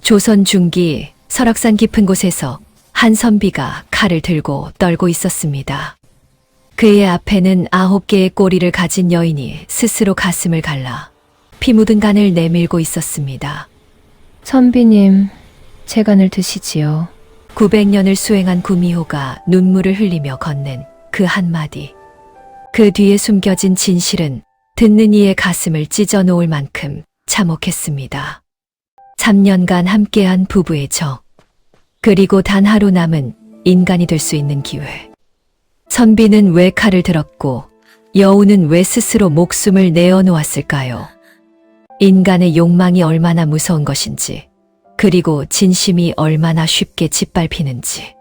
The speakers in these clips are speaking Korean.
조선 중기 설악산 깊은 곳에서 한 선비가 칼을 들고 떨고 있었습니다. 그의 앞에는 9개의 꼬리를 가진 여인이 스스로 가슴을 갈라 피 묻은 간을 내밀고 있었습니다. 선비님, 제 간을 드시지요. 900년을 수행한 구미호가 눈물을 흘리며 건넨 그 한마디. 그 뒤에 숨겨진 진실은 듣는 이의 가슴을 찢어 놓을 만큼 참혹했습니다. 3년간 함께한 부부의 정, 그리고 단 하루 남은 인간이 될 수 있는 기회. 선비는 왜 칼을 들었고 여우는 왜 스스로 목숨을 내어놓았을까요? 인간의 욕망이 얼마나 무서운 것인지, 그리고 진심이 얼마나 쉽게 짓밟히는지.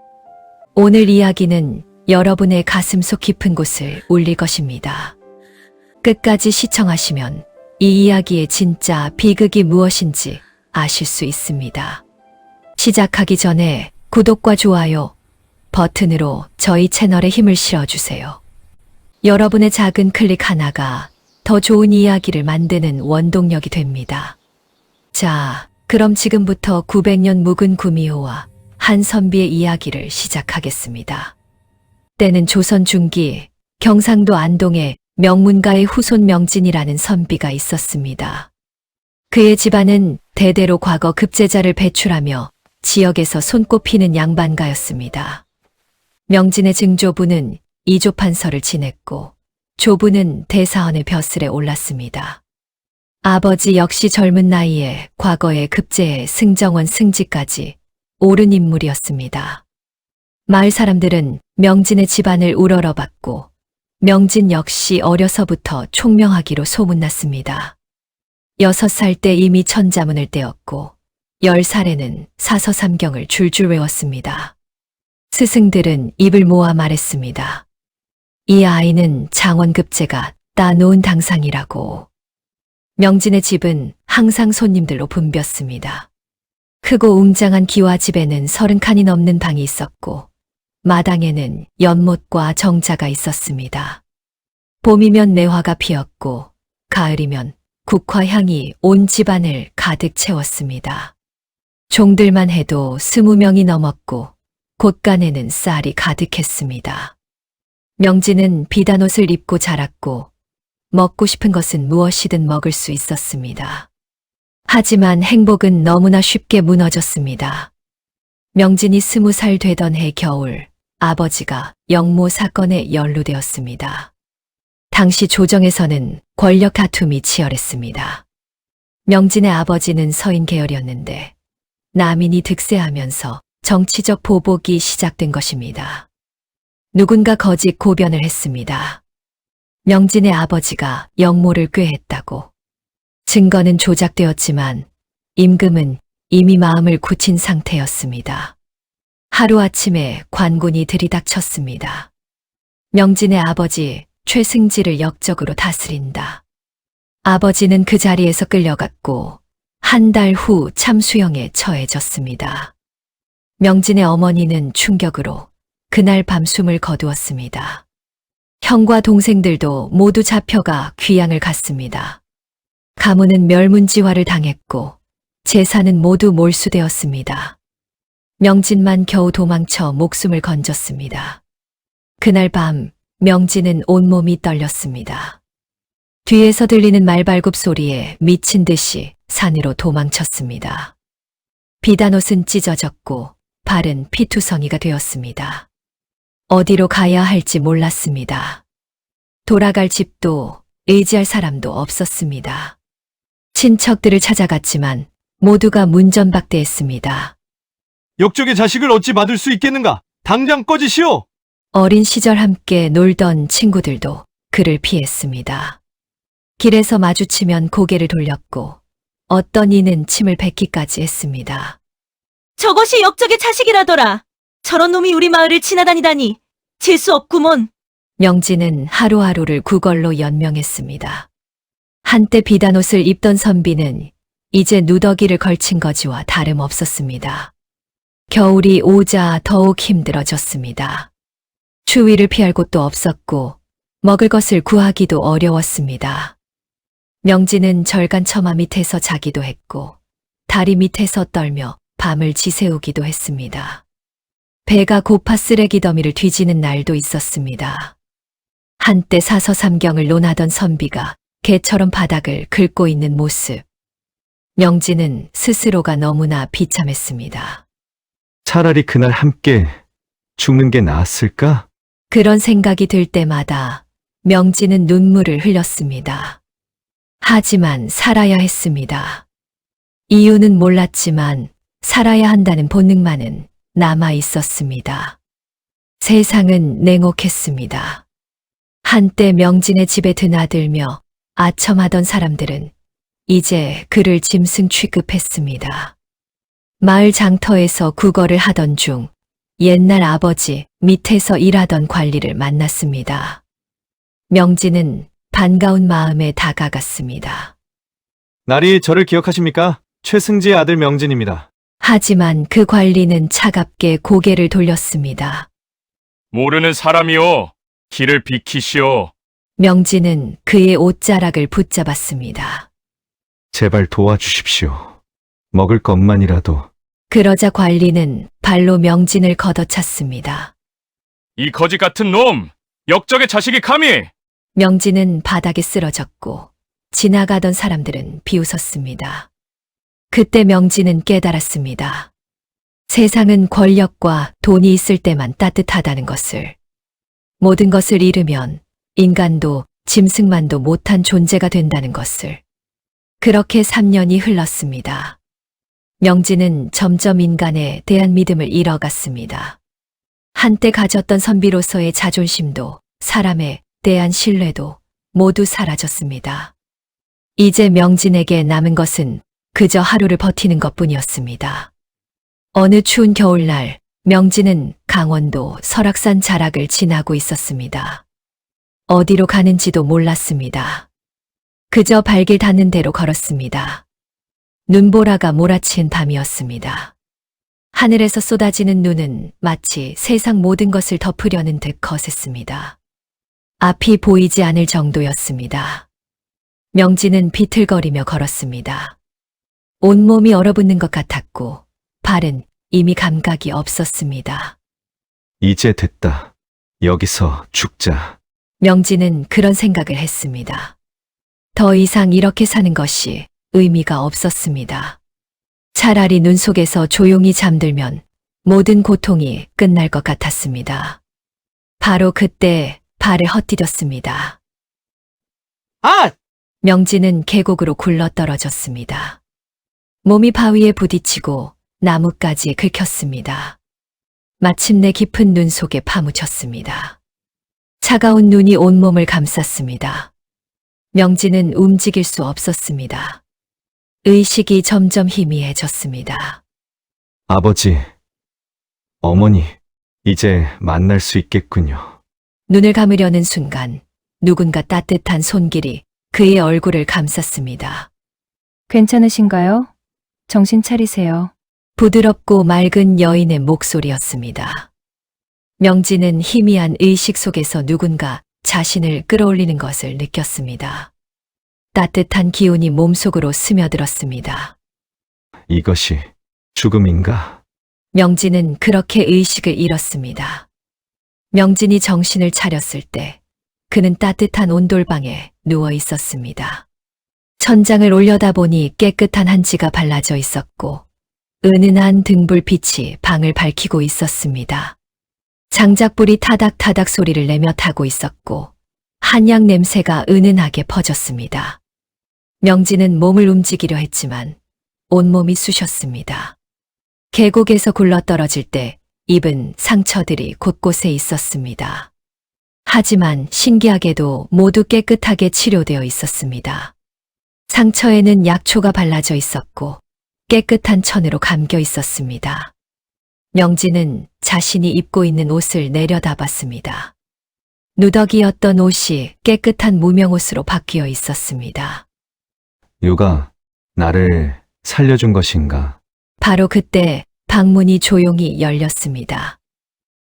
오늘 이야기는 여러분의 가슴속 깊은 곳을 울릴 것입니다. 끝까지 시청하시면 이 이야기의 진짜 비극이 무엇인지 아실 수 있습니다. 시작하기 전에 구독과 좋아요 버튼으로 저희 채널에 힘을 실어주세요. 여러분의 작은 클릭 하나가 더 좋은 이야기를 만드는 원동력이 됩니다. 자, 그럼 지금부터 900년 묵은 구미호와 한 선비의 이야기를 시작하겠습니다. 때는 조선 중기 경상도 안동에 명문가의 후손 명진이라는 선비가 있었습니다. 그의 집안은 대대로 과거 급제자를 배출하며 지역에서 손꼽히는 양반가였습니다. 명진의 증조부는 이조판서를 지냈고 조부는 대사원의 벼슬에 올랐습니다. 아버지 역시 젊은 나이에 과거의 급제의 승정원 승지까지 오른 인물이었습니다. 마을 사람들은 명진의 집안을 우러러봤고 명진 역시 어려서부터 총명하기로 소문났습니다. 6살 때 이미 천자문을 떼었고 10살에는 사서삼경을 줄줄 외웠습니다. 스승들은 입을 모아 말했습니다. 이 아이는 장원급제가 따놓은 당상이라고. 명진의 집은 항상 손님들로 붐볐습니다. 크고 웅장한 기와집에는 30칸이 넘는 방이 있었고 마당에는 연못과 정자가 있었습니다. 봄이면 매화가 피었고 가을이면 국화향이 온 집안을 가득 채웠습니다. 종들만 해도 20명이 넘었고 곳간에는 쌀이 가득했습니다. 명진은 비단옷을 입고 자랐고 먹고 싶은 것은 무엇이든 먹을 수 있었습니다. 하지만 행복은 너무나 쉽게 무너졌습니다. 명진이 20살 되던 해 겨울, 아버지가 영모 사건에 연루되었습니다. 당시 조정에서는 권력 다툼이 치열했습니다. 명진의 아버지는 서인 계열이었는데 남인이 득세하면서 정치적 보복이 시작된 것입니다. 누군가 거짓 고변을 했습니다. 명진의 아버지가 영모를 꾀했다고. 증거는 조작되었지만 임금은 이미 마음을 굳힌 상태였습니다. 하루아침에 관군이 들이닥쳤습니다. 명진의 아버지 최승지를 역적으로 다스린다. 아버지는 그 자리에서 끌려갔고 한 달 후 참수형에 처해졌습니다. 명진의 어머니는 충격으로 그날 밤 숨을 거두었습니다. 형과 동생들도 모두 잡혀가 귀양을 갔습니다. 가문은 멸문지화를 당했고 재산은 모두 몰수되었습니다. 명진만 겨우 도망쳐 목숨을 건졌습니다. 그날 밤 명진은 온몸이 떨렸습니다. 뒤에서 들리는 말발굽 소리에 미친 듯이 산으로 도망쳤습니다. 비단옷은 찢어졌고 발은 피투성이가 되었습니다. 어디로 가야 할지 몰랐습니다. 돌아갈 집도 의지할 사람도 없었습니다. 친척들을 찾아갔지만 모두가 문전박대했습니다. 역적의 자식을 어찌 받을 수 있겠는가? 당장 꺼지시오! 어린 시절 함께 놀던 친구들도 그를 피했습니다. 길에서 마주치면 고개를 돌렸고 어떤 이는 침을 뱉기까지 했습니다. 저것이 역적의 자식이라더라. 저런 놈이 우리 마을을 지나다니다니 재수 없구먼. 명진은 하루하루를 구걸로 연명했습니다. 한때 비단옷을 입던 선비는 이제 누더기를 걸친 거지와 다름없었습니다. 겨울이 오자 더욱 힘들어졌습니다. 추위를 피할 곳도 없었고 먹을 것을 구하기도 어려웠습니다. 명진은 절간 처마 밑에서 자기도 했고 다리 밑에서 떨며 밤을 지새우기도 했습니다. 배가 고파 쓰레기 더미를 뒤지는 날도 있었습니다. 한때 사서삼경을 논하던 선비가 개처럼 바닥을 긁고 있는 모습. 명진은 스스로가 너무나 비참했습니다. 차라리 그날 함께 죽는 게 나았을까? 그런 생각이 들 때마다 명진은 눈물을 흘렸습니다. 하지만 살아야 했습니다. 이유는 몰랐지만 살아야 한다는 본능만은 남아 있었습니다. 세상은 냉혹했습니다. 한때 명진의 집에 드나들며 아첨하던 사람들은 이제 그를 짐승 취급했습니다. 마을 장터에서 구걸을 하던 중 옛날 아버지 밑에서 일하던 관리를 만났습니다. 명진은 반가운 마음에 다가갔습니다. 날이 저를 기억하십니까? 최승지의 아들 명진입니다. 하지만 그 관리는 차갑게 고개를 돌렸습니다. 모르는 사람이요. 길을 비키시오. 명진은 그의 옷자락을 붙잡았습니다. 제발 도와주십시오. 먹을 것만이라도. 그러자 관리는 발로 명진을 걷어찼습니다. 이 거지 같은 놈! 역적의 자식이 감히! 명진은 바닥에 쓰러졌고 지나가던 사람들은 비웃었습니다. 그때 명진은 깨달았습니다. 세상은 권력과 돈이 있을 때만 따뜻하다는 것을. 모든 것을 잃으면 인간도 짐승만도 못한 존재가 된다는 것을. 그렇게 3년이 흘렀습니다. 명진은 점점 인간에 대한 믿음을 잃어갔습니다. 한때 가졌던 선비로서의 자존심도 사람에 대한 신뢰도 모두 사라졌습니다. 이제 명진에게 남은 것은 그저 하루를 버티는 것뿐이었습니다. 어느 추운 겨울날 명진은 강원도 설악산 자락을 지나고 있었습니다. 어디로 가는지도 몰랐습니다. 그저 발길 닿는 대로 걸었습니다. 눈보라가 몰아친 밤이었습니다. 하늘에서 쏟아지는 눈은 마치 세상 모든 것을 덮으려는 듯 거셌습니다. 앞이 보이지 않을 정도였습니다. 명진은 비틀거리며 걸었습니다. 온몸이 얼어붙는 것 같았고 발은 이미 감각이 없었습니다. 이제 됐다. 여기서 죽자. 명진은 그런 생각을 했습니다. 더 이상 이렇게 사는 것이 의미가 없었습니다. 차라리 눈 속에서 조용히 잠들면 모든 고통이 끝날 것 같았습니다. 바로 그때 발을 헛디뎠습니다. 아! 명진은 계곡으로 굴러 떨어졌습니다. 몸이 바위에 부딪히고 나무까지 긁혔습니다. 마침내 깊은 눈 속에 파묻혔습니다. 차가운 눈이 온몸을 감쌌습니다. 명진은 움직일 수 없었습니다. 의식이 점점 희미해졌습니다. 아버지, 어머니, 이제 만날 수 있겠군요. 눈을 감으려는 순간 누군가 따뜻한 손길이 그의 얼굴을 감쌌습니다. 괜찮으신가요? 정신 차리세요. 부드럽고 맑은 여인의 목소리였습니다. 명진은 희미한 의식 속에서 누군가 자신을 끌어올리는 것을 느꼈습니다. 따뜻한 기운이 몸속으로 스며들었습니다. 이것이 죽음인가? 명진은 그렇게 의식을 잃었습니다. 명진이 정신을 차렸을 때 그는 따뜻한 온돌방에 누워 있었습니다. 천장을 올려다보니 깨끗한 한지가 발라져 있었고 은은한 등불빛이 방을 밝히고 있었습니다. 장작불이 타닥타닥 소리를 내며 타고 있었고 한약 냄새가 은은하게 퍼졌습니다. 명진은 몸을 움직이려 했지만 온몸이 쑤셨습니다. 계곡에서 굴러떨어질 때 입은 상처들이 곳곳에 있었습니다. 하지만 신기하게도 모두 깨끗하게 치료되어 있었습니다. 상처에는 약초가 발라져 있었고 깨끗한 천으로 감겨 있었습니다. 명진은 자신이 입고 있는 옷을 내려다봤습니다. 누더기였던 옷이 깨끗한 무명옷으로 바뀌어 있었습니다. 누가 나를 살려준 것인가? 바로 그때 방문이 조용히 열렸습니다.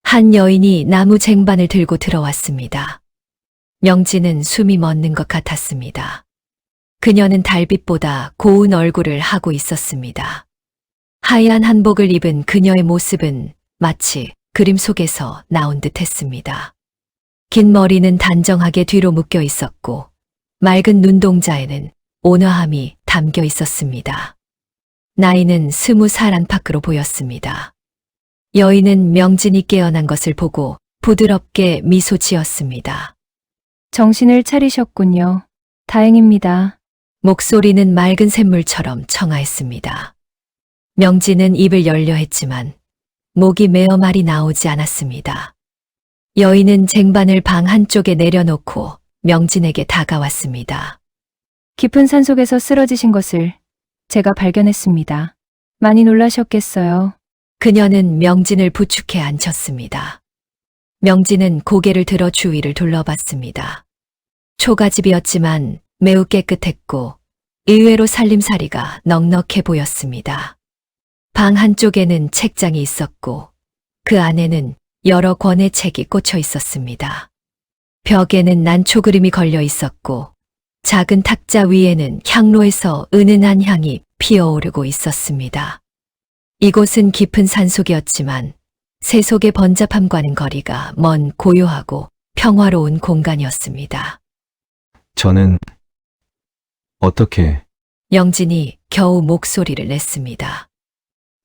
한 여인이 나무 쟁반을 들고 들어왔습니다. 명진은 숨이 멎는 것 같았습니다. 그녀는 달빛보다 고운 얼굴을 하고 있었습니다. 하얀 한복을 입은 그녀의 모습은 마치 그림 속에서 나온 듯 했습니다. 긴 머리는 단정하게 뒤로 묶여 있었고 맑은 눈동자에는 온화함이 담겨 있었습니다. 나이는 20살 안팎으로 보였습니다. 여인은 명진이 깨어난 것을 보고 부드럽게 미소 지었습니다. 정신을 차리셨군요. 다행입니다. 목소리는 맑은 샘물처럼 청아했습니다. 명진은 입을 열려 했지만 목이 메어 말이 나오지 않았습니다. 여인은 쟁반을 방 한쪽에 내려놓고 명진에게 다가왔습니다. 깊은 산속에서 쓰러지신 것을 제가 발견했습니다. 많이 놀라셨겠어요. 그녀는 명진을 부축해 앉혔습니다. 명진은 고개를 들어 주위를 둘러봤습니다. 초가집이었지만 매우 깨끗했고 의외로 살림살이가 넉넉해 보였습니다. 방 한쪽에는 책장이 있었고 그 안에는 여러 권의 책이 꽂혀 있었습니다. 벽에는 난초 그림이 걸려 있었고 작은 탁자 위에는 향로에서 은은한 향이 피어오르고 있었습니다. 이곳은 깊은 산속이었지만 세속의 번잡함과는 거리가 먼 고요하고 평화로운 공간이었습니다. 저는 어떻게 명진이 겨우 목소리를 냈습니다.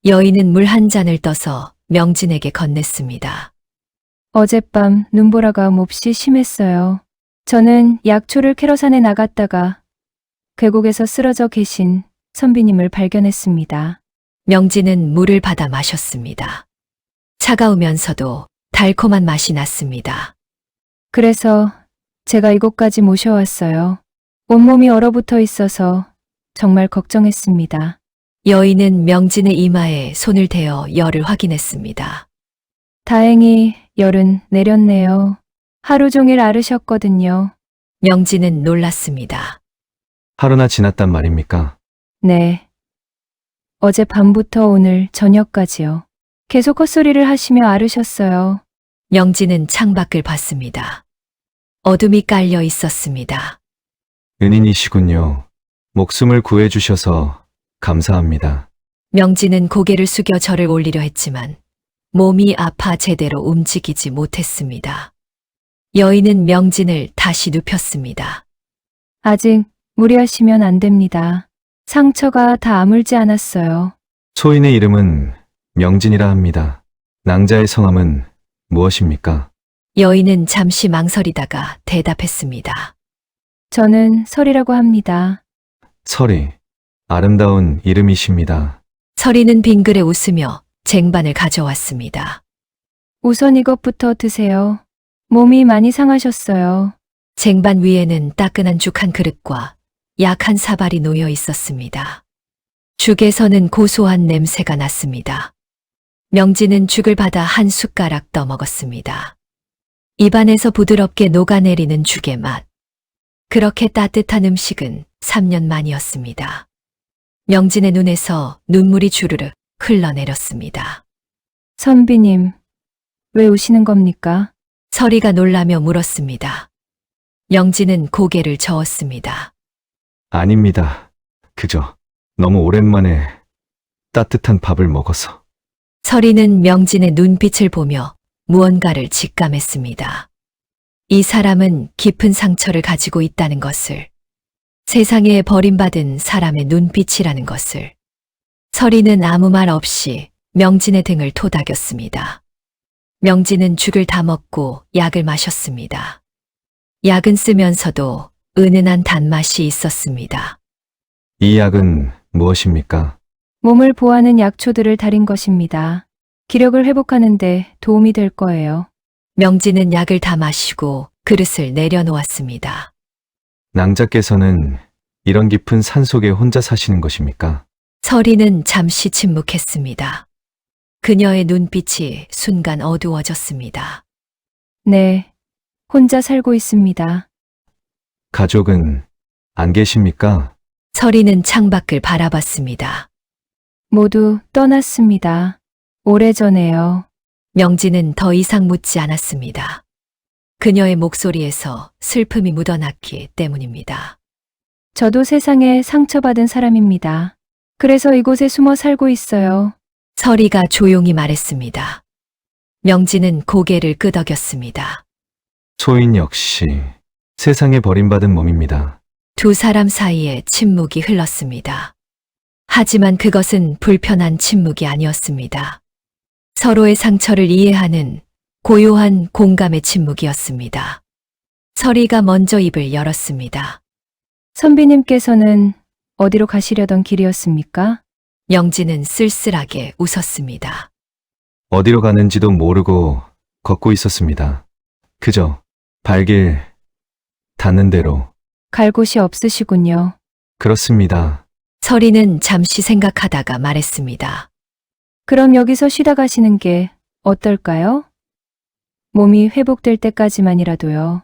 여인은 물 한 잔을 떠서 명진에게 건넸습니다. 어젯밤 눈보라가 몹시 심했어요. 저는 약초를 캐러 산에 나갔다가 계곡에서 쓰러져 계신 선비님을 발견했습니다. 명진은 물을 받아 마셨습니다. 차가우면서도 달콤한 맛이 났습니다. 그래서 제가 이곳까지 모셔왔어요. 온몸이 얼어붙어 있어서 정말 걱정했습니다. 여인은 명진의 이마에 손을 대어 열을 확인했습니다. 다행히 열은 내렸네요. 하루 종일 앓으셨거든요. 명진은 놀랐습니다. 하루나 지났단 말입니까? 네. 어젯밤부터 오늘 저녁까지요. 계속 헛소리를 하시며 앓으셨어요. 명진은 창밖을 봤습니다. 어둠이 깔려 있었습니다. 은인이시군요. 목숨을 구해주셔서 감사합니다. 명진은 고개를 숙여 절을 올리려 했지만 몸이 아파 제대로 움직이지 못했습니다. 여인은 명진을 다시 눕혔습니다. 아직 무리하시면 안 됩니다. 상처가 다 아물지 않았어요. 소인의 이름은 명진이라 합니다. 낭자의 성함은 무엇입니까? 여인은 잠시 망설이다가 대답했습니다. 저는 설이라고 합니다. 설이. 아름다운 이름이십니다. 서리는 빙그레 웃으며 쟁반을 가져왔습니다. 우선 이것부터 드세요. 몸이 많이 상하셨어요. 쟁반 위에는 따끈한 죽 한 그릇과 약 한 사발이 놓여 있었습니다. 죽에서는 고소한 냄새가 났습니다. 명진은 죽을 받아 한 숟가락 떠먹었습니다. 입안에서 부드럽게 녹아내리는 죽의 맛. 그렇게 따뜻한 음식은 3년 만이었습니다. 명진의 눈에서 눈물이 주르륵 흘러내렸습니다. 선비님, 왜 우시는 겁니까? 서리가 놀라며 물었습니다. 명진은 고개를 저었습니다. 아닙니다. 그저 너무 오랜만에 따뜻한 밥을 먹어서. 서리는 명진의 눈빛을 보며 무언가를 직감했습니다. 이 사람은 깊은 상처를 가지고 있다는 것을, 세상에 버림받은 사람의 눈빛이라는 것을. 서리는 아무 말 없이 명진의 등을 토닥였습니다. 명진은 죽을 다 먹고 약을 마셨습니다. 약은 쓰면서도 은은한 단맛이 있었습니다. 이 약은 무엇입니까? 몸을 보호하는 약초들을 달인 것입니다. 기력을 회복하는데 도움이 될 거예요. 명진은 약을 다 마시고 그릇을 내려놓았습니다. 낭자께서는 이런 깊은 산속에 혼자 사시는 것입니까? 서리는 잠시 침묵했습니다. 그녀의 눈빛이 순간 어두워졌습니다. 네, 혼자 살고 있습니다. 가족은 안 계십니까? 서리는 창밖을 바라봤습니다. 모두 떠났습니다. 오래전에요. 명진은 더 이상 묻지 않았습니다. 그녀의 목소리에서 슬픔이 묻어났기 때문입니다. 저도 세상에 상처받은 사람입니다. 그래서 이곳에 숨어 살고 있어요. 서리가 조용히 말했습니다. 명진은 고개를 끄덕였습니다. 소인 역시 세상에 버림받은 몸입니다. 두 사람 사이에 침묵이 흘렀습니다. 하지만 그것은 불편한 침묵이 아니었습니다. 서로의 상처를 이해하는 고요한 공감의 침묵이었습니다. 서리가 먼저 입을 열었습니다. 선비님께서는 어디로 가시려던 길이었습니까? 명진은 쓸쓸하게 웃었습니다. 어디로 가는지도 모르고 걷고 있었습니다. 그저 발길 닿는 대로. 갈 곳이 없으시군요. 그렇습니다. 서리는 잠시 생각하다가 말했습니다. 그럼 여기서 쉬다 가시는 게 어떨까요? 몸이 회복될 때까지만이라도요.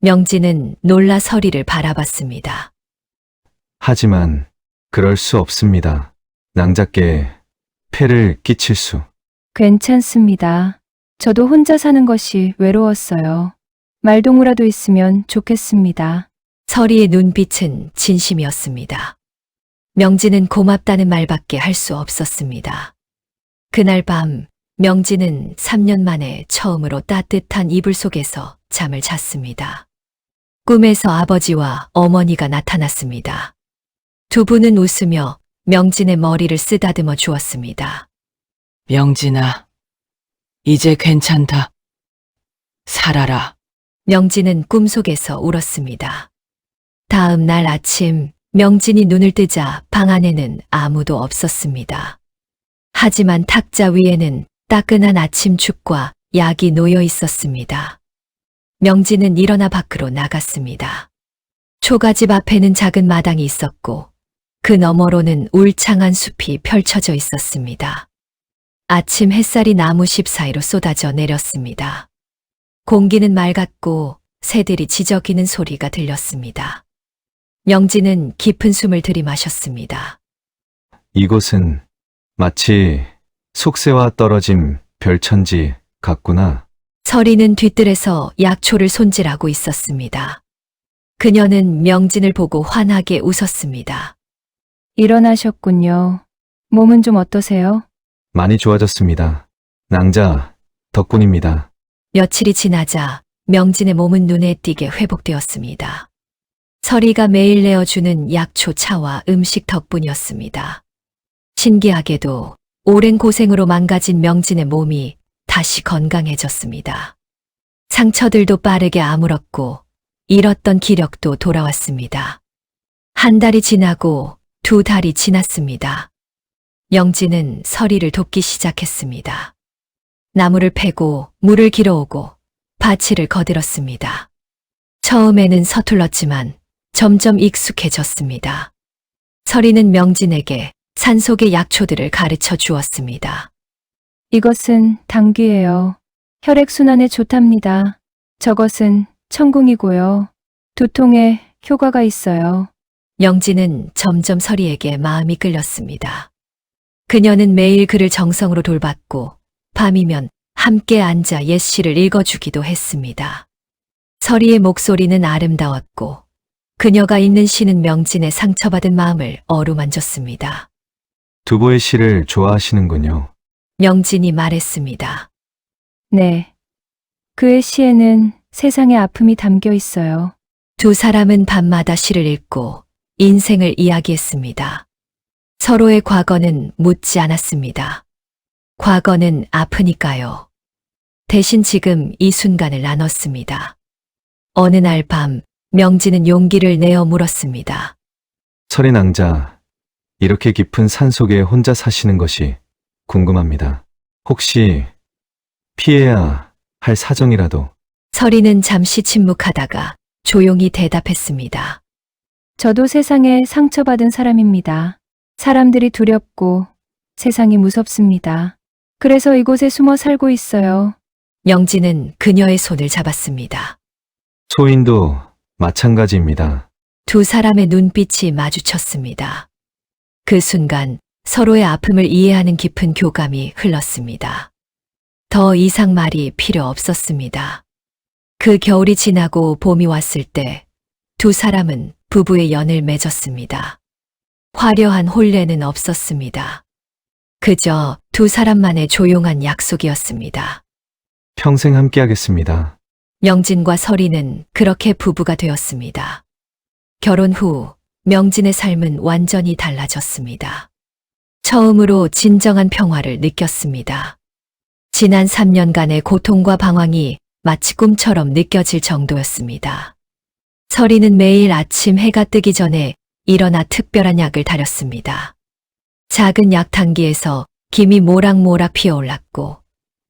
명진은 놀라 서리를 바라봤습니다. 하지만 그럴 수 없습니다. 낭자께 폐를 끼칠 수. 괜찮습니다. 저도 혼자 사는 것이 외로웠어요. 말동무라도 있으면 좋겠습니다. 서리의 눈빛은 진심이었습니다. 명진은 고맙다는 말밖에 할 수 없었습니다. 그날 밤 명진은 3년 만에 처음으로 따뜻한 이불 속에서 잠을 잤습니다. 꿈에서 아버지와 어머니가 나타났습니다. 두 분은 웃으며 명진의 머리를 쓰다듬어 주었습니다. 명진아, 이제 괜찮다. 살아라. 명진은 꿈속에서 울었습니다. 다음 날 아침 명진이 눈을 뜨자 방 안에는 아무도 없었습니다. 하지만 탁자 위에는 따끈한 아침죽과 약이 놓여 있었습니다. 명진은 일어나 밖으로 나갔습니다. 초가집 앞에는 작은 마당이 있었고 그 너머로는 울창한 숲이 펼쳐져 있었습니다. 아침 햇살이 나무십 사이로 쏟아져 내렸습니다. 공기는 맑았고 새들이 지저귀는 소리가 들렸습니다. 명진은 깊은 숨을 들이마셨습니다. 이곳은 마치 속세와 떨어진 별천지 같구나. 서리는 뒤뜰에서 약초를 손질하고 있었습니다. 그녀는 명진을 보고 환하게 웃었습니다. 일어나셨군요. 몸은 좀 어떠세요? 많이 좋아졌습니다. 낭자 덕분입니다. 며칠이 지나자 명진의 몸은 눈에 띄게 회복되었습니다. 서리가 매일 내어주는 약초 차와 음식 덕분이었습니다. 신기하게도 오랜 고생으로 망가진 명진의 몸이 다시 건강해졌습니다. 상처들도 빠르게 아물었고 잃었던 기력도 돌아왔습니다. 한 달이 지나고 두 달이 지났습니다. 명진은 서리를 돕기 시작했습니다. 나무를 패고 물을 길어오고 바치를 거들었습니다. 처음에는 서툴렀지만 점점 익숙해졌습니다. 서리는 명진에게 산속의 약초들을 가르쳐 주었습니다. 이것은 당귀예요. 혈액순환에 좋답니다. 저것은 천궁이고요. 두통에 효과가 있어요. 명진은 점점 서리에게 마음이 끌렸습니다. 그녀는 매일 그를 정성으로 돌봤고 밤이면 함께 앉아 옛시를 읽어주기도 했습니다. 서리의 목소리는 아름다웠고 그녀가 읽는 시는 명진의 상처받은 마음을 어루만졌습니다. 두보의 시를 좋아하시는군요. 명진이 말했습니다. 네. 그의 시에는 세상의 아픔이 담겨 있어요. 두 사람은 밤마다 시를 읽고 인생을 이야기했습니다. 서로의 과거는 묻지 않았습니다. 과거는 아프니까요. 대신 지금 이 순간을 나눴습니다. 어느 날 밤 명진은 용기를 내어 물었습니다. 서리 낭자, 이렇게 깊은 산속에 혼자 사시는 것이 궁금합니다. 혹시 피해야 할 사정이라도. 서리는 잠시 침묵하다가 조용히 대답했습니다. 저도 세상에 상처받은 사람입니다. 사람들이 두렵고 세상이 무섭습니다. 그래서 이곳에 숨어 살고 있어요. 명진은 그녀의 손을 잡았습니다. 소인도 마찬가지입니다. 두 사람의 눈빛이 마주쳤습니다. 그 순간 서로의 아픔을 이해하는 깊은 교감이 흘렀습니다. 더 이상 말이 필요 없었습니다. 그 겨울이 지나고 봄이 왔을 때 두 사람은 부부의 연을 맺었습니다. 화려한 혼례는 없었습니다. 그저 두 사람만의 조용한 약속이었습니다. 평생 함께하겠습니다. 명진과 설이는 그렇게 부부가 되었습니다. 결혼 후 명진의 삶은 완전히 달라졌습니다. 처음으로 진정한 평화를 느꼈습니다. 지난 3년간의 고통과 방황이 마치 꿈처럼 느껴질 정도였습니다. 설이는 매일 아침 해가 뜨기 전에 일어나 특별한 약을 다렸습니다. 작은 약탕기에서 김이 모락모락 피어올랐고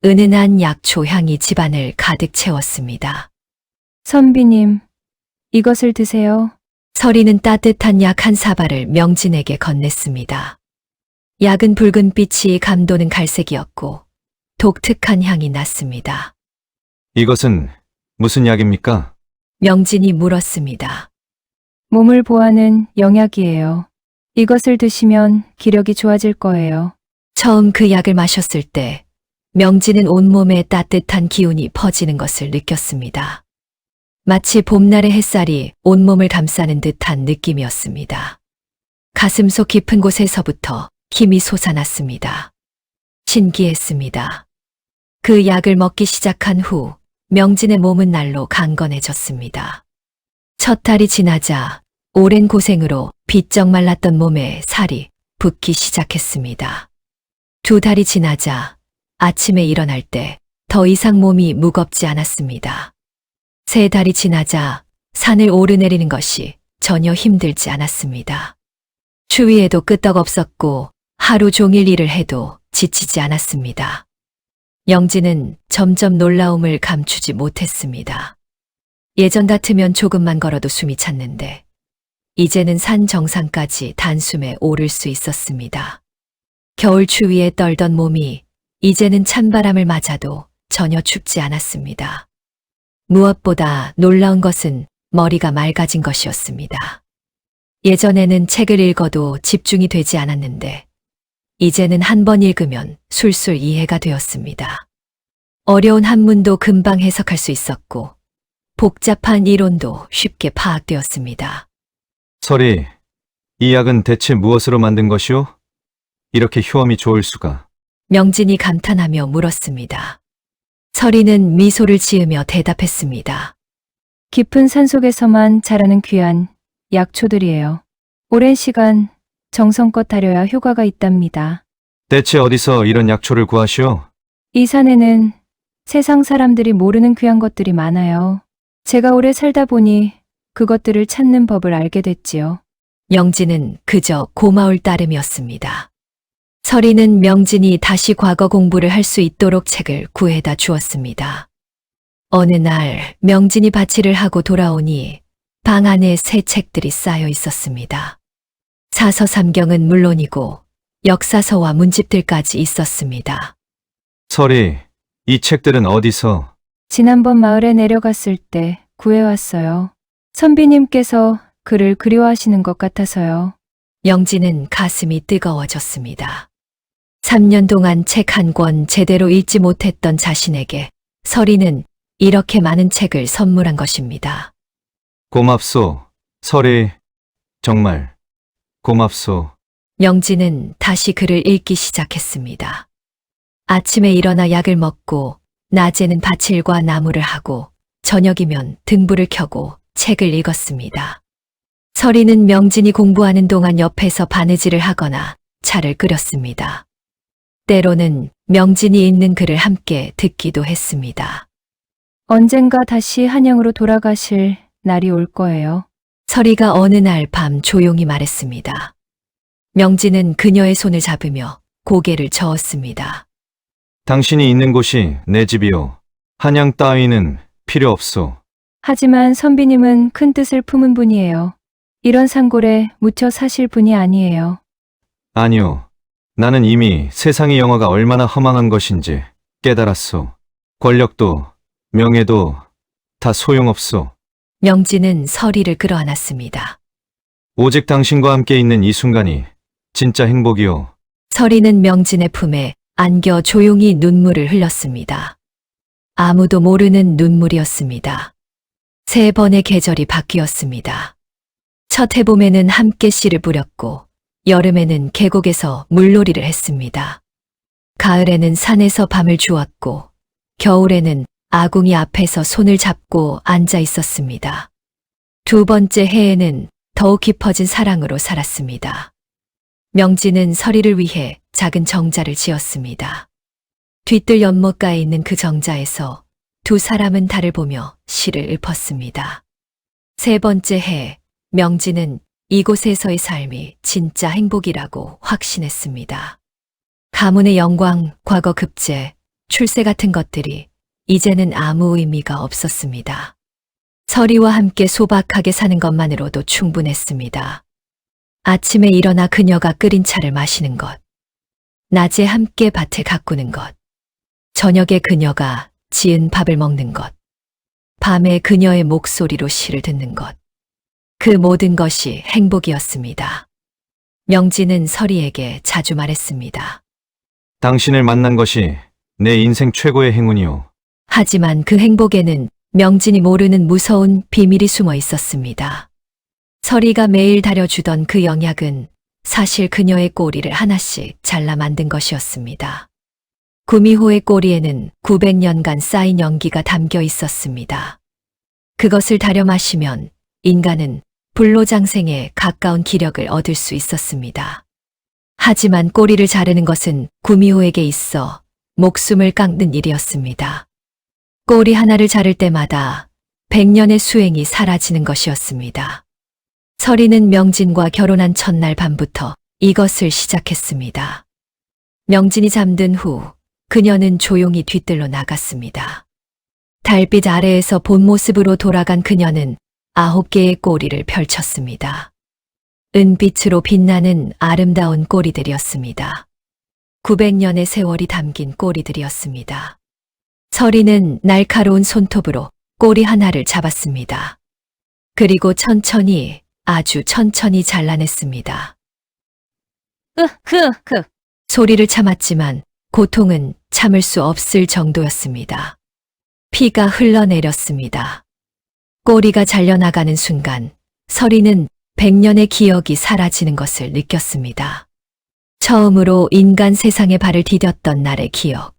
은은한 약초 향이 집안을 가득 채웠습니다. 선비님, 이것을 드세요. 설이는 따뜻한 약 한 사발을 명진에게 건넸습니다. 약은 붉은 빛이 감도는 갈색이었고 독특한 향이 났습니다. 이것은 무슨 약입니까? 명진이 물었습니다. 몸을 보하는 영약이에요. 이것을 드시면 기력이 좋아질 거예요. 처음 그 약을 마셨을 때 명진은 온몸에 따뜻한 기운이 퍼지는 것을 느꼈습니다. 마치 봄날의 햇살이 온몸을 감싸는 듯한 느낌이었습니다. 가슴속 깊은 곳에서부터 힘이 솟아났습니다. 신기했습니다. 그 약을 먹기 시작한 후 명진의 몸은 날로 강건해졌습니다. 첫 달이 지나자 오랜 고생으로 비쩍 말랐던 몸에 살이 붓기 시작했습니다. 두 달이 지나자 아침에 일어날 때 더 이상 몸이 무겁지 않았습니다. 세 달이 지나자 산을 오르내리는 것이 전혀 힘들지 않았습니다. 추위에도 끄떡없었고 하루 종일 일을 해도 지치지 않았습니다. 영진은 점점 놀라움을 감추지 못했습니다. 예전 같으면 조금만 걸어도 숨이 찼는데 이제는 산 정상까지 단숨에 오를 수 있었습니다. 겨울 추위에 떨던 몸이 이제는 찬바람을 맞아도 전혀 춥지 않았습니다. 무엇보다 놀라운 것은 머리가 맑아진 것이었습니다. 예전에는 책을 읽어도 집중이 되지 않았는데 이제는 한 번 읽으면 술술 이해가 되었습니다. 어려운 한문도 금방 해석할 수 있었고 복잡한 이론도 쉽게 파악되었습니다. 설이, 이 약은 대체 무엇으로 만든 것이오? 이렇게 효험이 좋을 수가. 명진이 감탄하며 물었습니다. 설이는 미소를 지으며 대답했습니다. 깊은 산속에서만 자라는 귀한 약초들이에요. 오랜 시간 정성껏 다려야 효과가 있답니다. 대체 어디서 이런 약초를 구하시오? 이 산에는 세상 사람들이 모르는 귀한 것들이 많아요. 제가 오래 살다 보니 그것들을 찾는 법을 알게 됐지요. 명진은 그저 고마울 따름이었습니다. 설이는 명진이 다시 과거 공부를 할 수 있도록 책을 구해다 주었습니다. 어느 날 명진이 밭일을 하고 돌아오니 방 안에 새 책들이 쌓여 있었습니다. 사서삼경은 물론이고 역사서와 문집들까지 있었습니다. 설이, 이 책들은 어디서? 지난번 마을에 내려갔을 때 구해왔어요. 선비님께서 그를 그리워하시는 것 같아서요. 영진은 가슴이 뜨거워졌습니다. 3년 동안 책 한 권 제대로 읽지 못했던 자신에게 설이는 이렇게 많은 책을 선물한 것입니다. 고맙소. 설이, 정말 고맙소. 영진은 다시 글을 읽기 시작했습니다. 아침에 일어나 약을 먹고 낮에는 밭일과 나무를 하고 저녁이면 등불을 켜고 책을 읽었습니다. 설이는 명진이 공부하는 동안 옆에서 바느질을 하거나 차를 끓였습니다. 때로는 명진이 읽는 글을 함께 듣기도 했습니다. 언젠가 다시 한양으로 돌아가실 날이 올 거예요. 설이가 어느 날 밤 조용히 말했습니다. 명진은 그녀의 손을 잡으며 고개를 저었습니다. 당신이 있는 곳이 내 집이오. 한양 따위는 필요 없소. 하지만 선비님은 큰 뜻을 품은 분이에요. 이런 산골에 묻혀 사실 분이 아니에요. 아니오. 나는 이미 세상의 영화가 얼마나 허망한 것인지 깨달았소. 권력도 명예도 다 소용없소. 명진은 설이를 끌어안았습니다. 오직 당신과 함께 있는 이 순간이 진짜 행복이오. 설이는 명진의 품에 안겨 조용히 눈물을 흘렸습니다. 아무도 모르는 눈물이었습니다. 3번의 계절이 바뀌었습니다. 첫 해봄에는 함께 씨를 뿌렸고 여름에는 계곡에서 물놀이를 했습니다. 가을에는 산에서 밤을 주웠고 겨울에는 아궁이 앞에서 손을 잡고 앉아 있었습니다. 두 번째 해에는 더욱 깊어진 사랑으로 살았습니다. 명진은 서리를 위해 작은 정자를 지었습니다. 뒤뜰 연못가에 있는 그 정자에서 두 사람은 달을 보며 시를 읊었습니다. 세 번째 해, 명진은 이곳에서의 삶이 진짜 행복이라고 확신했습니다. 가문의 영광, 과거 급제, 출세 같은 것들이 이제는 아무 의미가 없었습니다. 서리와 함께 소박하게 사는 것만으로도 충분했습니다. 아침에 일어나 그녀가 끓인 차를 마시는 것, 낮에 함께 밭을 가꾸는 것, 저녁에 그녀가 지은 밥을 먹는 것, 밤에 그녀의 목소리로 시를 듣는 것, 그 모든 것이 행복이었습니다. 명진은 서리에게 자주 말했습니다. 당신을 만난 것이 내 인생 최고의 행운이오. 하지만 그 행복에는 명진이 모르는 무서운 비밀이 숨어 있었습니다. 서리가 매일 다려주던 그 영약은 사실 그녀의 꼬리를 하나씩 잘라 만든 것이었습니다. 구미호의 꼬리에는 900년간 쌓인 연기가 담겨 있었습니다. 그것을 다려 마시면 인간은 불로장생에 가까운 기력을 얻을 수 있었습니다. 하지만 꼬리를 자르는 것은 구미호에게 있어 목숨을 깎는 일이었습니다. 꼬리 하나를 자를 때마다 100년의 수행이 사라지는 것이었습니다. 서리는 명진과 결혼한 첫날 밤부터 이것을 시작했습니다. 명진이 잠든 후 그녀는 조용히 뒤뜰로 나갔습니다. 달빛 아래에서 본 모습으로 돌아간 그녀는 9개의 꼬리를 펼쳤습니다. 은빛으로 빛나는 아름다운 꼬리들이었습니다. 900년의 세월이 담긴 꼬리들이었습니다. 서리는 날카로운 손톱으로 꼬리 하나를 잡았습니다. 그리고 천천히, 아주 천천히 잘라냈습니다. 소리를 참았지만 고통은 참을 수 없을 정도였습니다. 피가 흘러내렸습니다. 꼬리가 잘려나가는 순간 서리는 100년의 기억이 사라지는 것을 느꼈습니다. 처음으로 인간 세상에 발을 디뎠던 날의 기억.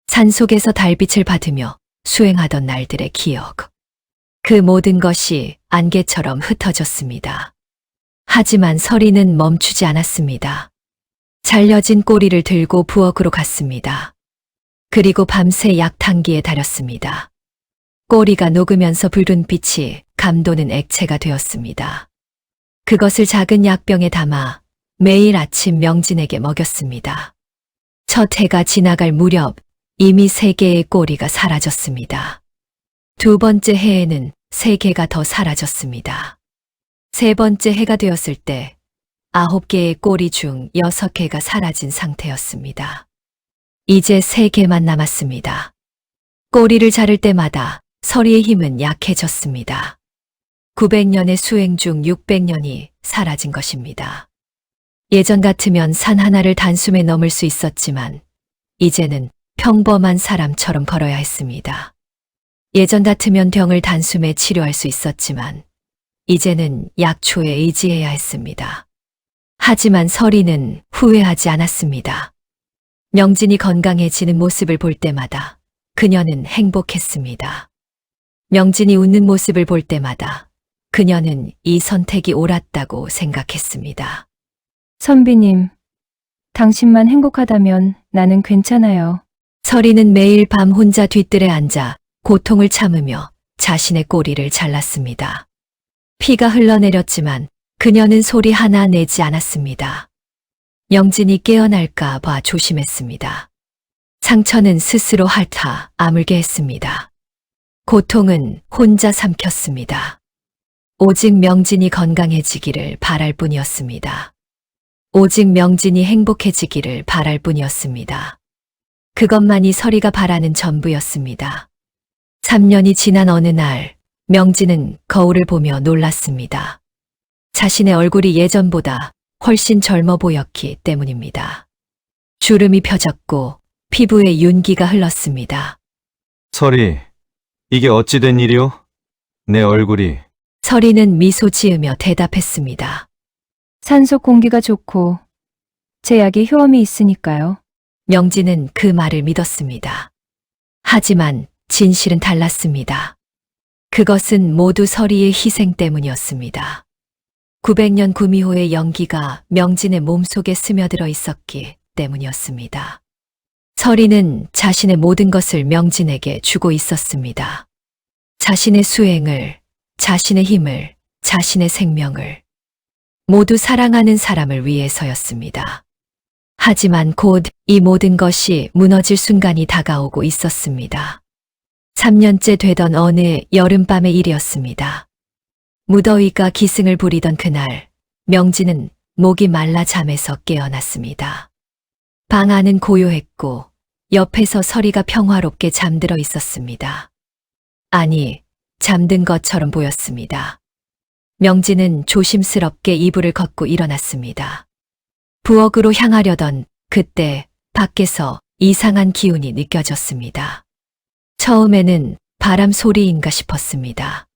산속에서 달빛을 받으며 수행하던 날들의 기억. 그 모든 것이 안개처럼 흩어졌습니다. 하지만 서리는 멈추지 않았습니다. 잘려진 꼬리를 들고 부엌으로 갔습니다. 그리고 밤새 약탕기에 달였습니다. 꼬리가 녹으면서 붉은 빛이 감도는 액체가 되었습니다. 그것을 작은 약병에 담아 매일 아침 명진에게 먹였습니다. 첫 해가 지나갈 무렵 이미 3개의 꼬리가 사라졌습니다. 두 번째 해에는 3개가 더 사라졌습니다. 세 번째 해가 되었을 때 9개의 꼬리 중 6개가 사라진 상태였습니다. 이제 3개만 남았습니다. 꼬리를 자를 때마다 서리의 힘은 약해졌습니다. 900년의 수행 중 600년이 사라진 것입니다. 예전 같으면 산 하나를 단숨에 넘을 수 있었지만 이제는 평범한 사람처럼 걸어야 했습니다. 예전 같으면 병을 단숨에 치료할 수 있었지만 이제는 약초에 의지해야 했습니다. 하지만 서리는 후회하지 않았습니다. 명진이 건강해지는 모습을 볼 때마다 그녀는 행복했습니다. 명진이 웃는 모습을 볼 때마다 그녀는 이 선택이 옳았다고 생각했습니다. 선비님, 당신만 행복하다면 나는 괜찮아요. 서리는 매일 밤 혼자 뒤뜰에 앉아 고통을 참으며 자신의 꼬리를 잘랐습니다. 피가 흘러내렸지만 그녀는 소리 하나 내지 않았습니다. 명진이 깨어날까 봐 조심했습니다. 상처는 스스로 핥아 아물게 했습니다. 고통은 혼자 삼켰습니다. 오직 명진이 건강해지기를 바랄 뿐이었습니다. 오직 명진이 행복해지기를 바랄 뿐이었습니다. 그것만이 서리가 바라는 전부였습니다. 3년이 지난 어느 날 명진은 거울을 보며 놀랐습니다. 자신의 얼굴이 예전보다 훨씬 젊어 보였기 때문입니다. 주름이 펴졌고 피부에 윤기가 흘렀습니다. 서리, 이게 어찌 된 일이오? 내 얼굴이 서리는 미소 지으며 대답했습니다. 산속 공기가 좋고 제 약이 효험이 있으니까요. 명진은 그 말을 믿었습니다. 하지만 진실은 달랐습니다. 그것은 모두 서리의 희생 때문이었습니다. 900년 구미호의 연기가 명진의 몸속에 스며들어 있었기 때문이었습니다. 서리는 자신의 모든 것을 명진에게 주고 있었습니다. 자신의 수행을, 자신의 힘을, 자신의 생명을, 모두 사랑하는 사람을 위해서였습니다. 하지만 곧 이 모든 것이 무너질 순간이 다가오고 있었습니다. 3년째 되던 어느 여름밤의 일이었습니다. 무더위가 기승을 부리던 그날, 명진은 목이 말라 잠에서 깨어났습니다. 방 안은 고요했고 옆에서 서리가 평화롭게 잠들어 있었습니다. 아니, 잠든 것처럼 보였습니다. 명진은 조심스럽게 이불을 걷고 일어났습니다. 부엌으로 향하려던 그때 밖에서 이상한 기운이 느껴졌습니다. 처음에는 바람 소리인가 싶었습니다.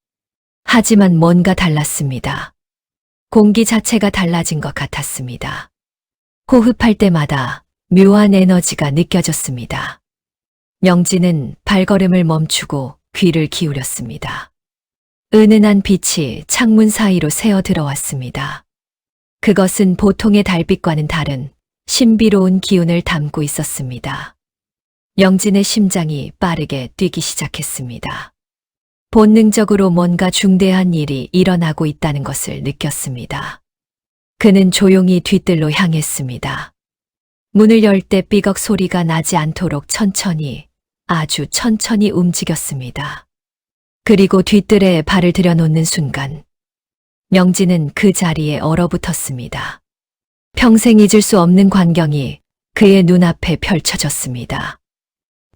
하지만 뭔가 달랐습니다. 공기 자체가 달라진 것 같았습니다. 호흡할 때마다 묘한 에너지가 느껴졌습니다. 명진은 발걸음을 멈추고 귀를 기울였습니다. 은은한 빛이 창문 사이로 새어 들어왔습니다. 그것은 보통의 달빛과는 다른 신비로운 기운을 담고 있었습니다. 명진의 심장이 빠르게 뛰기 시작했습니다. 본능적으로 뭔가 중대한 일이 일어나고 있다는 것을 느꼈습니다. 그는 조용히 뒤뜰로 향했습니다. 문을 열 때 삐걱 소리가 나지 않도록 천천히, 아주 천천히 움직였습니다. 그리고 뒤뜰에 발을 들여놓는 순간, 명진은 그 자리에 얼어붙었습니다. 평생 잊을 수 없는 광경이 그의 눈앞에 펼쳐졌습니다.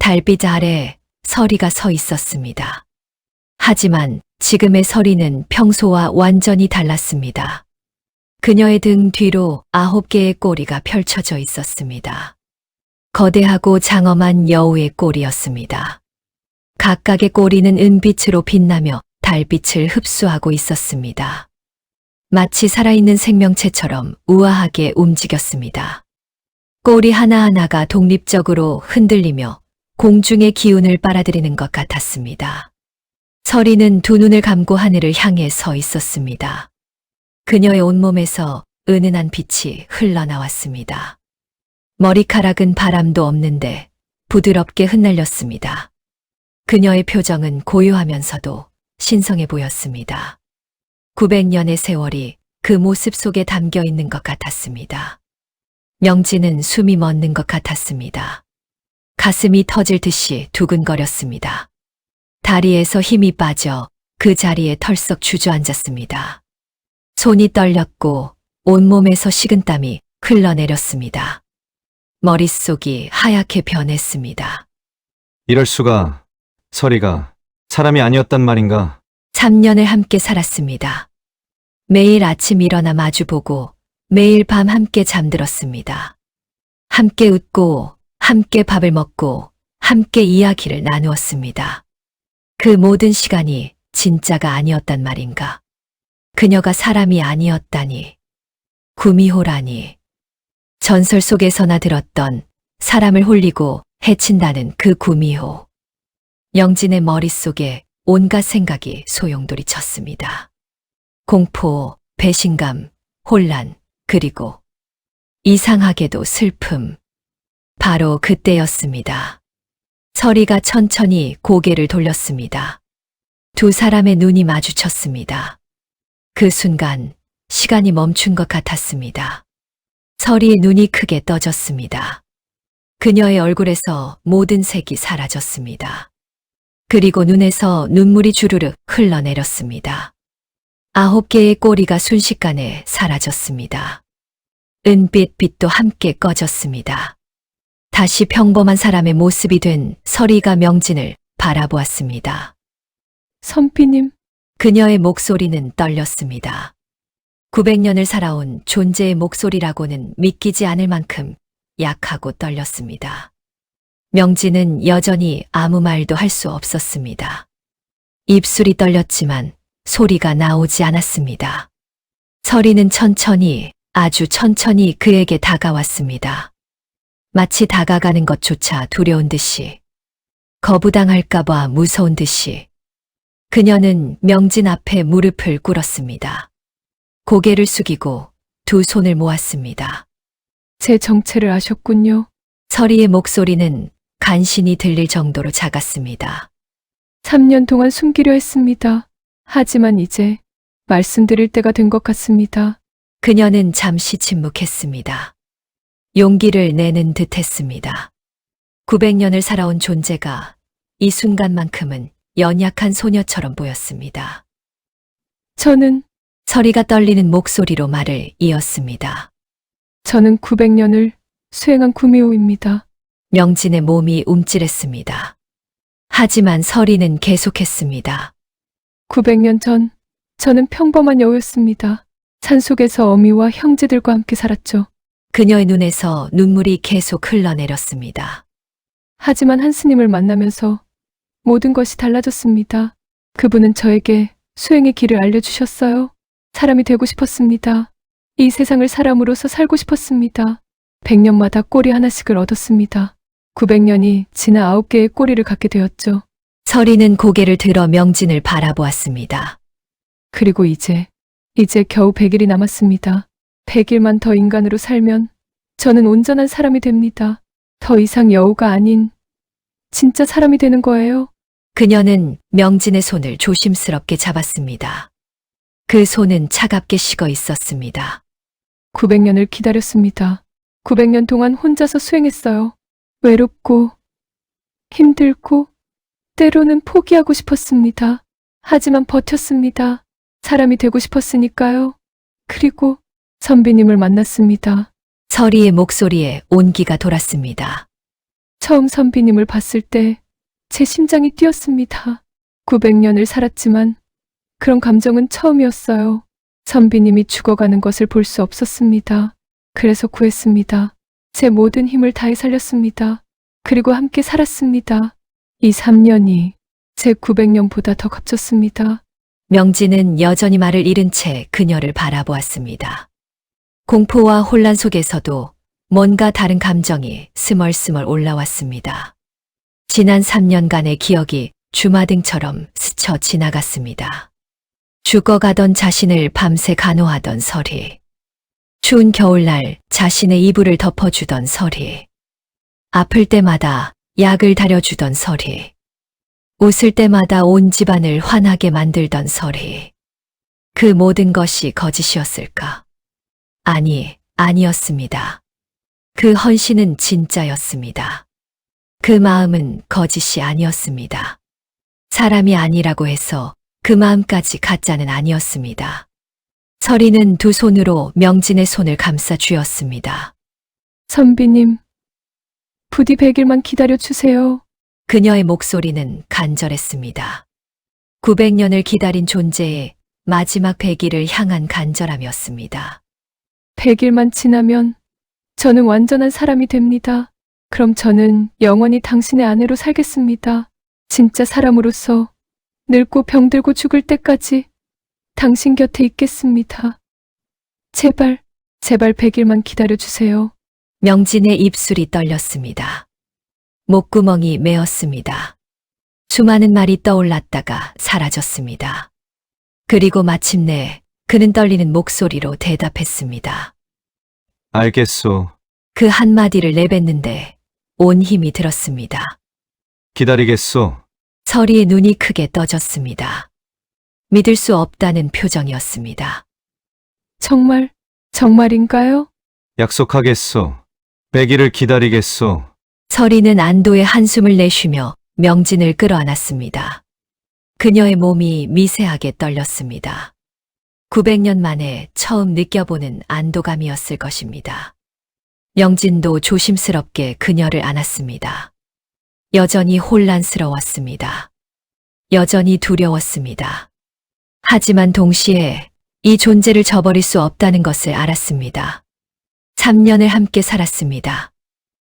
달빛 아래 서리가 서 있었습니다. 하지만 지금의 서리는 평소와 완전히 달랐습니다. 그녀의 등 뒤로 9개의 꼬리가 펼쳐져 있었습니다. 거대하고 장엄한 여우의 꼬리였습니다. 각각의 꼬리는 은빛으로 빛나며 달빛을 흡수하고 있었습니다. 마치 살아있는 생명체처럼 우아하게 움직였습니다. 꼬리 하나하나가 독립적으로 흔들리며 공중의 기운을 빨아들이는 것 같았습니다. 서리는 두 눈을 감고 하늘을 향해 서 있었습니다. 그녀의 온몸에서 은은한 빛이 흘러나왔습니다. 머리카락은 바람도 없는데 부드럽게 흩날렸습니다. 그녀의 표정은 고요하면서도 신성해 보였습니다. 900년의 세월이 그 모습 속에 담겨 있는 것 같았습니다. 명진은 숨이 멎는 것 같았습니다. 가슴이 터질 듯이 두근거렸습니다. 다리에서 힘이 빠져 그 자리에 털썩 주저앉았습니다. 손이 떨렸고 온몸에서 식은땀이 흘러내렸습니다. 머릿속이 하얗게 변했습니다. 이럴 수가, 서리가 사람이 아니었단 말인가? 3년을 함께 살았습니다. 매일 아침 일어나 마주보고 매일 밤 함께 잠들었습니다. 함께 웃고 함께 밥을 먹고 함께 이야기를 나누었습니다. 그 모든 시간이 진짜가 아니었단 말인가? 그녀가 사람이 아니었다니. 구미호라니. 전설 속에서나 들었던 사람을 홀리고 해친다는 그 구미호. 영진의 머릿속에 온갖 생각이 소용돌이 쳤습니다. 공포, 배신감, 혼란, 그리고 이상하게도 슬픔. 바로 그때였습니다. 서리가 천천히 고개를 돌렸습니다. 두 사람의 눈이 마주쳤습니다. 그 순간 시간이 멈춘 것 같았습니다. 서리의 눈이 크게 떠졌습니다. 그녀의 얼굴에서 모든 색이 사라졌습니다. 그리고 눈에서 눈물이 주르륵 흘러내렸습니다. 9개의 꼬리가 순식간에 사라졌습니다. 은빛 빛도 함께 꺼졌습니다. 다시 평범한 사람의 모습이 된 서리가 명진을 바라보았습니다. 선비님, 그녀의 목소리는 떨렸습니다. 900년을 살아온 존재의 목소리라고는 믿기지 않을 만큼 약하고 떨렸습니다. 명진은 여전히 아무 말도 할 수 없었습니다. 입술이 떨렸지만 소리가 나오지 않았습니다. 서리는 천천히, 아주 천천히 그에게 다가왔습니다. 마치 다가가는 것조차 두려운 듯이, 거부당할까봐 무서운 듯이. 그녀는 명진 앞에 무릎을 꿇었습니다. 고개를 숙이고 두 손을 모았습니다. 제 정체를 아셨군요. 서리의 목소리는 간신히 들릴 정도로 작았습니다. 3년 동안 숨기려 했습니다. 하지만 이제 말씀드릴 때가 된 것 같습니다. 그녀는 잠시 침묵했습니다. 용기를 내는 듯 했습니다. 900년을 살아온 존재가 이 순간만큼은 연약한 소녀처럼 보였습니다. 저는 서리가 떨리는 목소리로 말을 이었습니다. 900년을 수행한 구미호입니다. 명진의 몸이 움찔했습니다. 하지만 서리는 계속했습니다. 900년 전 저는 평범한 여우였습니다. 산속에서 어미와 형제들과 함께 살았죠. 그녀의 눈에서 눈물이 계속 흘러내렸습니다. 하지만 한 스님을 만나면서 모든 것이 달라졌습니다. 그분은 저에게 수행의 길을 알려주셨어요. 사람이 되고 싶었습니다. 이 세상을 사람으로서 살고 싶었습니다. 100년마다 꼬리 하나씩을 얻었습니다. 900년이 지나 9개의 꼬리를 갖게 되었죠. 서리는 고개를 들어 명진을 바라보았습니다. 그리고 이제 겨우 100일이 남았습니다. 100일만 더 인간으로 살면 저는 온전한 사람이 됩니다. 더 이상 여우가 아닌 진짜 사람이 되는 거예요. 그녀는 명진의 손을 조심스럽게 잡았습니다. 그 손은 차갑게 식어 있었습니다. 900년을 기다렸습니다. 900년 동안 혼자서 수행했어요. 외롭고 힘들고 때로는 포기하고 싶었습니다. 하지만 버텼습니다. 사람이 되고 싶었으니까요. 그리고 선비님을 만났습니다. 서리의 목소리에 온기가 돌았습니다. 처음 선비님을 봤을 때 제 심장이 뛰었습니다. 900년을 살았지만 그런 감정은 처음이었어요. 선비님이 죽어가는 것을 볼 수 없었습니다. 그래서 구했습니다. 제 모든 힘을 다해 살렸습니다. 그리고 함께 살았습니다. 이 3년이 제 900년보다 더 값졌습니다. 명진은 여전히 말을 잃은 채 그녀를 바라보았습니다. 공포와 혼란 속에서도 뭔가 다른 감정이 스멀스멀 올라왔습니다. 지난 3년간의 기억이 주마등처럼 스쳐 지나갔습니다. 죽어가던 자신을 밤새 간호하던 서리. 추운 겨울날 자신의 이불을 덮어주던 서리. 아플 때마다 약을 다려주던 서리. 웃을 때마다 온 집안을 환하게 만들던 서리. 그 모든 것이 거짓이었을까? 아니었습니다. 그 헌신은 진짜였습니다. 그 마음은 거짓이 아니었습니다. 사람이 아니라고 해서 그 마음까지 가짜는 아니었습니다. 서리는 두 손으로 명진의 손을 감싸 쥐었습니다. 선비님, 부디 100일만 기다려주세요. 그녀의 목소리는 간절했습니다. 900년을 기다린 존재의 마지막 100일을 향한 간절함이었습니다. 100일만 지나면 저는 완전한 사람이 됩니다. 그럼 저는 영원히 당신의 아내로 살겠습니다. 진짜 사람으로서 늙고 병들고 죽을 때까지 당신 곁에 있겠습니다. 제발 100일만 기다려주세요. 명진의 입술이 떨렸습니다. 목구멍이 메었습니다. 수많은 말이 떠올랐다가 사라졌습니다. 그리고 마침내 그는 떨리는 목소리로 대답했습니다. 알겠소. 그 한마디를 내뱉는데 온 힘이 들었습니다. 기다리겠소. 서리의 눈이 크게 떠졌습니다. 믿을 수 없다는 표정이었습니다. 정말인가요? 약속하겠소. 100일을 기다리겠소. 서리는 안도의 한숨을 내쉬며 명진을 끌어안았습니다. 그녀의 몸이 미세하게 떨렸습니다. 900년 만에 처음 느껴보는 안도감이었을 것입니다. 명진도 조심스럽게 그녀를 안았습니다. 여전히 혼란스러웠습니다. 여전히 두려웠습니다. 하지만 동시에 이 존재를 저버릴 수 없다는 것을 알았습니다. 3년을 함께 살았습니다.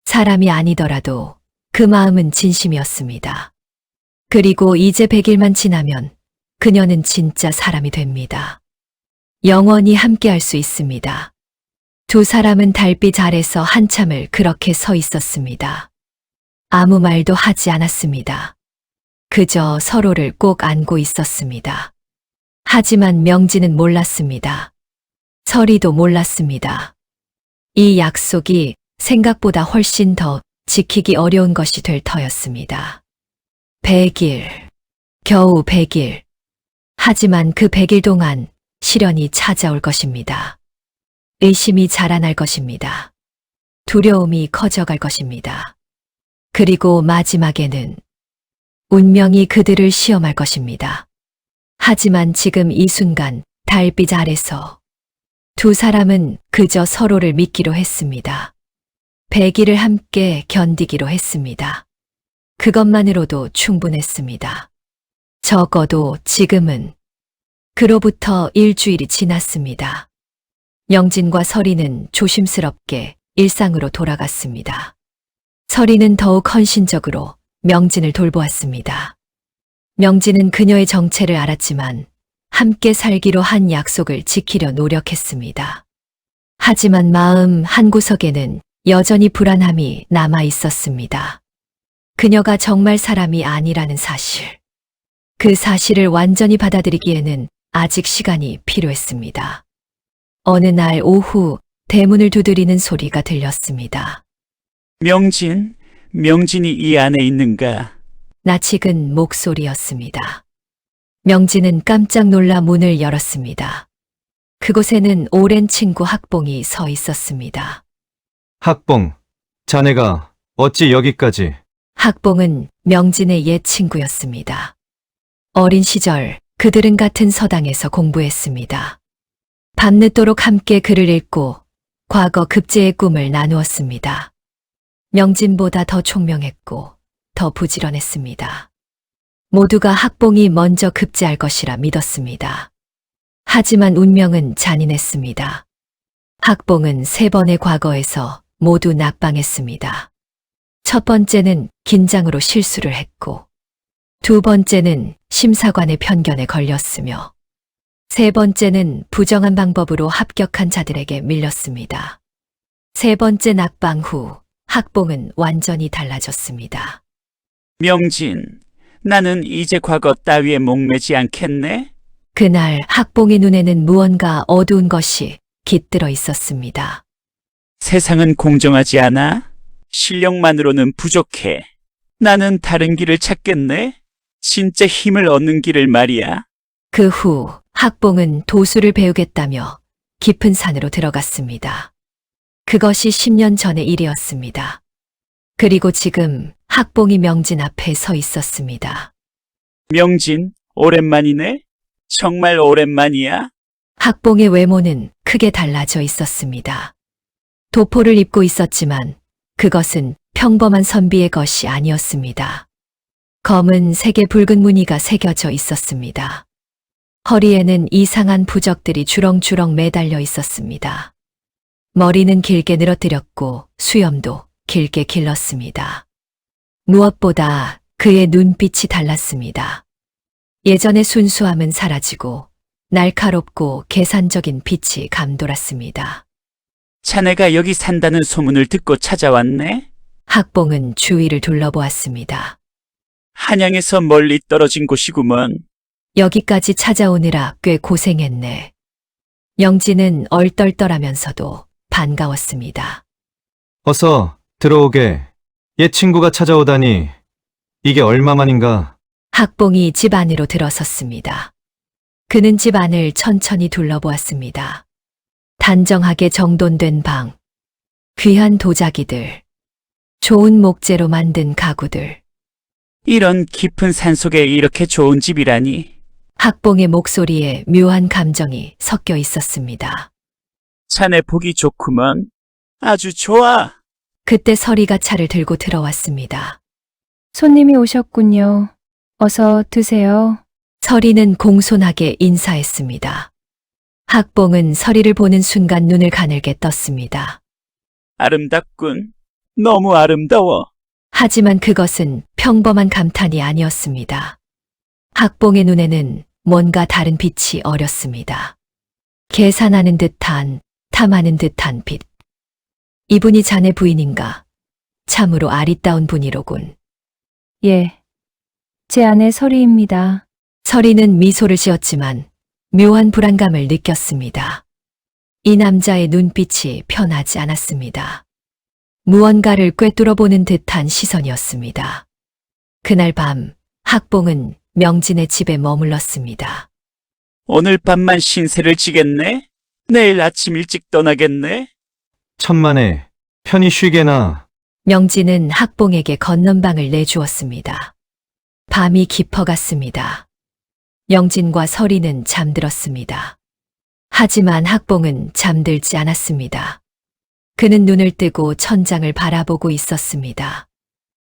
사람이 아니더라도 그 마음은 진심이었습니다. 그리고 이제 100일만 지나면 그녀는 진짜 사람이 됩니다. 영원히 함께할 수 있습니다. 두 사람은 달빛 아래서 한참을 그렇게 서 있었습니다. 아무 말도 하지 않았습니다. 그저 서로를 꼭 안고 있었습니다. 하지만 명진은 몰랐습니다. 설이도 몰랐습니다. 이 약속이 생각보다 훨씬 더 지키기 어려운 것이 될 터였습니다. 100일, 겨우 100일. 하지만 그 100일 동안 시련이 찾아올 것입니다. 의심이 자라날 것입니다. 두려움이 커져갈 것입니다. 그리고 마지막에는 운명이 그들을 시험할 것입니다. 하지만 지금 이 순간 달빛 아래서 두 사람은 그저 서로를 믿기로 했습니다. 100일을 함께 견디기로 했습니다. 그것만으로도 충분했습니다. 적어도 지금은. 그로부터 일주일이 지났습니다. 명진과 설이는 조심스럽게 일상으로 돌아갔습니다. 설이는 더욱 헌신적으로 명진을 돌보았습니다. 명진은 그녀의 정체를 알았지만 함께 살기로 한 약속을 지키려 노력했습니다. 하지만 마음 한구석에는 여전히 불안함이 남아 있었습니다. 그녀가 정말 사람이 아니라는 사실. 그 사실을 완전히 받아들이기에는 아직 시간이 필요했습니다. 어느 날 오후 대문을 두드리는 소리가 들렸습니다. 명진이 이 안에 있는가? 낯익은 목소리였습니다. 명진은 깜짝 놀라 문을 열었습니다. 그곳에는 오랜 친구 학봉이 서 있었습니다. 학봉, 자네가 어찌 여기까지? 학봉은 명진의 옛 친구였습니다. 어린 시절 그들은 같은 서당에서 공부했습니다. 밤늦도록 함께 글을 읽고 과거 급제의 꿈을 나누었습니다. 명진보다 더 총명했고 더 부지런했습니다. 모두가 학봉이 먼저 급제할 것이라 믿었습니다. 하지만 운명은 잔인했습니다. 학봉은 3번의 과거에서 모두 낙방했습니다. 첫 번째는 긴장으로 실수를 했고, 2번째는 심사관의 편견에 걸렸으며, 3번째는 부정한 방법으로 합격한 자들에게 밀렸습니다. 3번째 낙방 후 학봉은 완전히 달라졌습니다. 명진, 나는 이제 과거 따위에 목매지 않겠네? 그날 학봉의 눈에는 무언가 어두운 것이 깃들어 있었습니다. 세상은 공정하지 않아? 실력만으로는 부족해. 나는 다른 길을 찾겠네? 진짜 힘을 얻는 길을 말이야. 그 후 학봉은 도수를 배우겠다며 깊은 산으로 들어갔습니다. 그것이 10년 전의 일이었습니다. 그리고 지금 학봉이 명진 앞에 서 있었습니다. 명진, 오랜만이네? 정말 오랜만이야? 학봉의 외모는 크게 달라져 있었습니다. 도포를 입고 있었지만 그것은 평범한 선비의 것이 아니었습니다. 검은 색의 붉은 무늬가 새겨져 있었습니다. 허리에는 이상한 부적들이 주렁주렁 매달려 있었습니다. 머리는 길게 늘어뜨렸고 수염도 길게 길렀습니다. 무엇보다 그의 눈빛이 달랐습니다. 예전의 순수함은 사라지고 날카롭고 계산적인 빛이 감돌았습니다. 자네가 여기 산다는 소문을 듣고 찾아왔네? 학봉은 주위를 둘러보았습니다. 한양에서 멀리 떨어진 곳이구먼. 여기까지 찾아오느라 꽤 고생했네. 명진은 얼떨떨하면서도 반가웠습니다. 어서 들어오게. 옛 친구가 찾아오다니. 이게 얼마만인가? 학봉이 집 안으로 들어섰습니다. 그는 집 안을 천천히 둘러보았습니다. 단정하게 정돈된 방, 귀한 도자기들, 좋은 목재로 만든 가구들. 이런 깊은 산속에 이렇게 좋은 집이라니. 학봉의 목소리에 묘한 감정이 섞여 있었습니다. 자네 보기 좋구먼. 아주 좋아. 그때 설이가 차를 들고 들어왔습니다. 손님이 오셨군요. 어서 드세요. 설이는 공손하게 인사했습니다. 학봉은 설이를 보는 순간 눈을 가늘게 떴습니다. 아름답군. 너무 아름다워. 하지만 그것은 평범한 감탄이 아니었습니다. 학봉의 눈에는 뭔가 다른 빛이 어렸습니다. 계산하는 듯한, 탐하는 듯한 빛. 이분이 자네 부인인가? 참으로 아리따운 분이로군. 예. 제 아내 설희입니다. 설이는 미소를 지었지만 묘한 불안감을 느꼈습니다. 이 남자의 눈빛이 편하지 않았습니다. 무언가를 꿰뚫어보는 듯한 시선이었습니다. 그날 밤 학봉은 명진의 집에 머물렀습니다. 오늘 밤만 신세를 지겠네? 내일 아침 일찍 떠나겠네? 천만에 편히 쉬게나. 명진은 학봉에게 건넌방을 내주었습니다. 밤이 깊어갔습니다. 명진과 설이는 잠들었습니다. 하지만 학봉은 잠들지 않았습니다. 그는 눈을 뜨고 천장을 바라보고 있었습니다.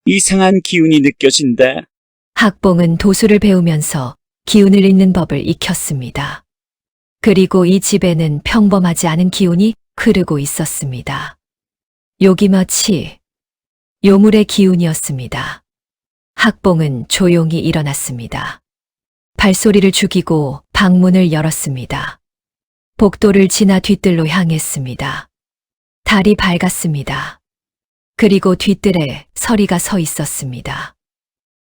이상한 기운이 느껴진다. 학봉은 도수를 배우면서 기운을 읽는 법을 익혔습니다. 그리고 이 집에는 평범하지 않은 기운이 흐르고 있었습니다. 요기머치, 요물의 기운이었습니다. 학봉은 조용히 일어났습니다. 발소리를 죽이고 방문을 열었습니다. 복도를 지나 뒤뜰로 향했습니다. 달이 밝았습니다. 그리고 뒤뜰에 설이가 서 있었습니다.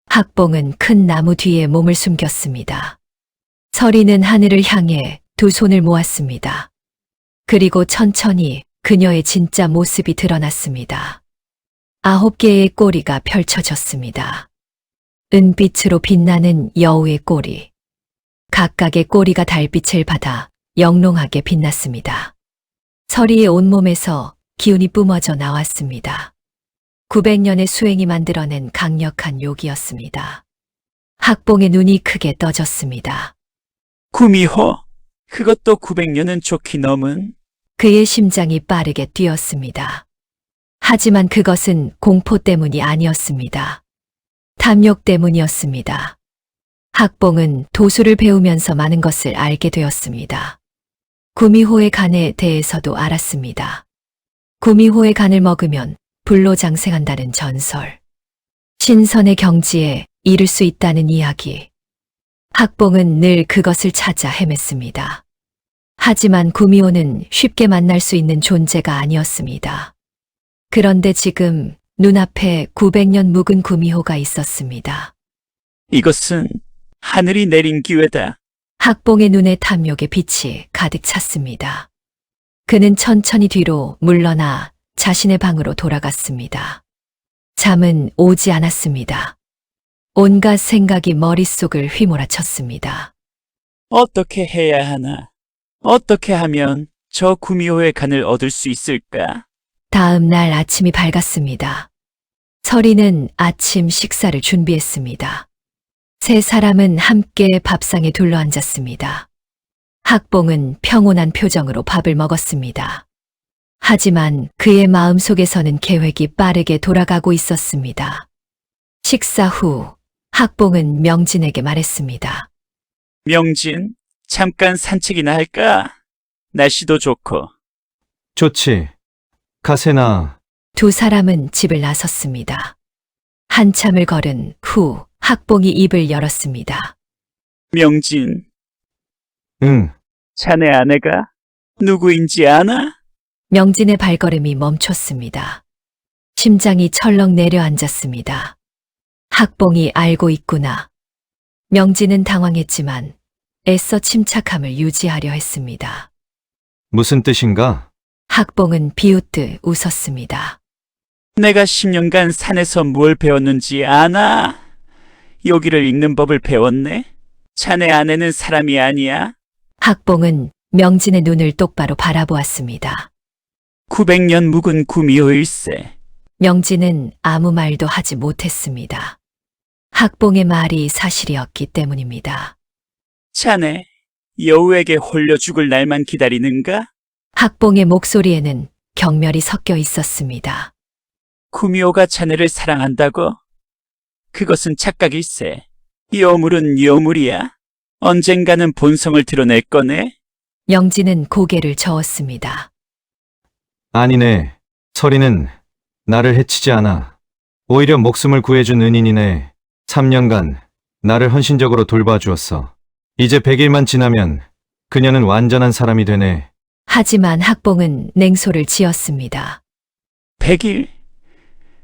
학봉은 큰 나무 뒤에 몸을 숨겼습니다. 설이는 하늘을 향해 두 손을 모았습니다. 그리고 천천히 그녀의 진짜 모습이 드러났습니다. 9개의 꼬리가 펼쳐졌습니다. 은빛으로 빛나는 여우의 꼬리. 각각의 꼬리가 달빛을 받아 영롱하게 빛났습니다. 설이의 온몸에서 기운이 뿜어져 나왔습니다. 900년의 수행이 만들어낸 강력한 욕이었습니다. 학봉의 눈이 크게 떠졌습니다. 구미호, 그것도 900년은 좋기 넘은. 그의 심장이 빠르게 뛰었습니다. 하지만 그것은 공포 때문이 아니었습니다. 탐욕 때문이었습니다. 학봉은 도수를 배우면서 많은 것을 알게 되었습니다. 구미호의 간에 대해서도 알았습니다. 구미호의 간을 먹으면 불로장생한다는 전설. 신선의 경지에 이를 수 있다는 이야기. 학봉은 늘 그것을 찾아 헤맸습니다. 하지만 구미호는 쉽게 만날 수 있는 존재가 아니었습니다. 그런데 지금 눈앞에 900년 묵은 구미호가 있었습니다. 이것은 하늘이 내린 기회다. 학봉의 눈에 탐욕의 빛이 가득 찼습니다. 그는 천천히 뒤로 물러나 자신의 방으로 돌아갔습니다. 잠은 오지 않았습니다. 온갖 생각이 머릿속을 휘몰아쳤습니다. 어떻게 해야 하나? 어떻게 하면 저 구미호의 간을 얻을 수 있을까? 다음 날 아침이 밝았습니다. 설이는 아침 식사를 준비했습니다. 세 사람은 함께 밥상에 둘러앉았습니다. 학봉은 평온한 표정으로 밥을 먹었습니다. 하지만 그의 마음속에서는 계획이 빠르게 돌아가고 있었습니다. 식사 후 학봉은 명진에게 말했습니다. 명진, 잠깐 산책이나 할까? 날씨도 좋고. 좋지. 가세나. 두 사람은 집을 나섰습니다. 한참을 걸은 후 학봉이 입을 열었습니다. 명진, 응. 자네 아내가 누구인지 아나? 명진의 발걸음이 멈췄습니다. 심장이 철렁 내려앉았습니다. 학봉이 알고 있구나. 명진은 당황했지만 애써 침착함을 유지하려 했습니다. 무슨 뜻인가? 학봉은 비웃듯 웃었습니다. 내가 10년간 산에서 뭘 배웠는지 아나? 여기를 읽는 법을 배웠네? 자네 아내는 사람이 아니야? 학봉은 명진의 눈을 똑바로 바라보았습니다. 900년 묵은 구미호일세. 명진은 아무 말도 하지 못했습니다. 학봉의 말이 사실이었기 때문입니다. 자네, 여우에게 홀려 죽을 날만 기다리는가? 학봉의 목소리에는 경멸이 섞여 있었습니다. 구미호가 자네를 사랑한다고? 그것은 착각일세. 여물은 여물이야. 언젠가는 본성을 드러낼 거네. 명진은 고개를 저었습니다. 아니네. 설이는 나를 해치지 않아. 오히려 목숨을 구해준 은인이네. 3년간 나를 헌신적으로 돌봐주었어. 이제 100일만 지나면 그녀는 완전한 사람이 되네. 하지만 학봉은 냉소를 지었습니다. 100일?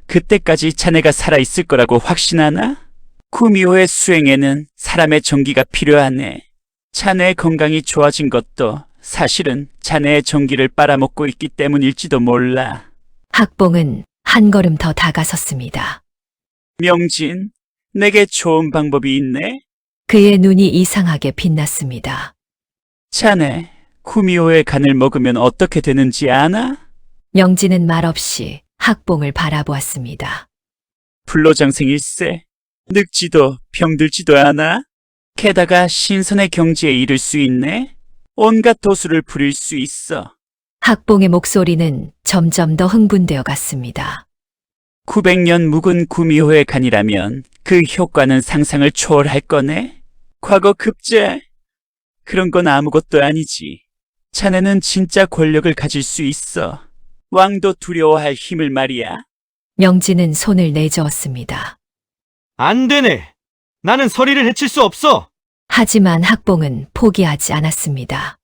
그때까지 자네가 살아있을 거라고 확신하나? 구미호의 수행에는 사람의 정기가 필요하네. 자네의 건강이 좋아진 것도 사실은 자네의 정기를 빨아먹고 있기 때문일지도 몰라. 학봉은 한 걸음 더 다가섰습니다. 명진, 내게 좋은 방법이 있네. 그의 눈이 이상하게 빛났습니다. 자네, 구미호의 간을 먹으면 어떻게 되는지 아나? 명진은 말없이 학봉을 바라보았습니다. 불로장생일세. 늙지도 병들지도 않아. 게다가 신선의 경지에 이를 수 있네. 온갖 도수를 부릴 수 있어. 학봉의 목소리는 점점 더 흥분되어 갔습니다. 900년 묵은 구미호의 간이라면 그 효과는 상상을 초월할 거네. 과거 급제. 그런 건 아무것도 아니지. 자네는 진짜 권력을 가질 수 있어. 왕도 두려워할 힘을 말이야. 명진은 손을 내저었습니다. 안 되네. 나는 서리를 해칠 수 없어. 하지만 학봉은 포기하지 않았습니다.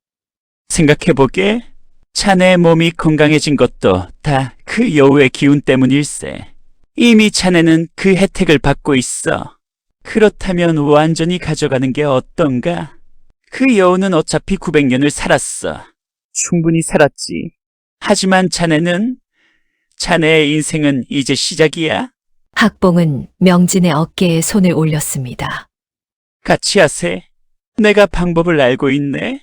생각해보게. 자네의 몸이 건강해진 것도 다 그 여우의 기운 때문일세. 이미 자네는 그 혜택을 받고 있어. 그렇다면 완전히 가져가는 게 어떤가? 그 여우는 어차피 900년을 살았어. 충분히 살았지. 하지만 자네는? 자네의 인생은 이제 시작이야. 학봉은 명진의 어깨에 손을 올렸습니다. 같이 하세. 내가 방법을 알고 있네.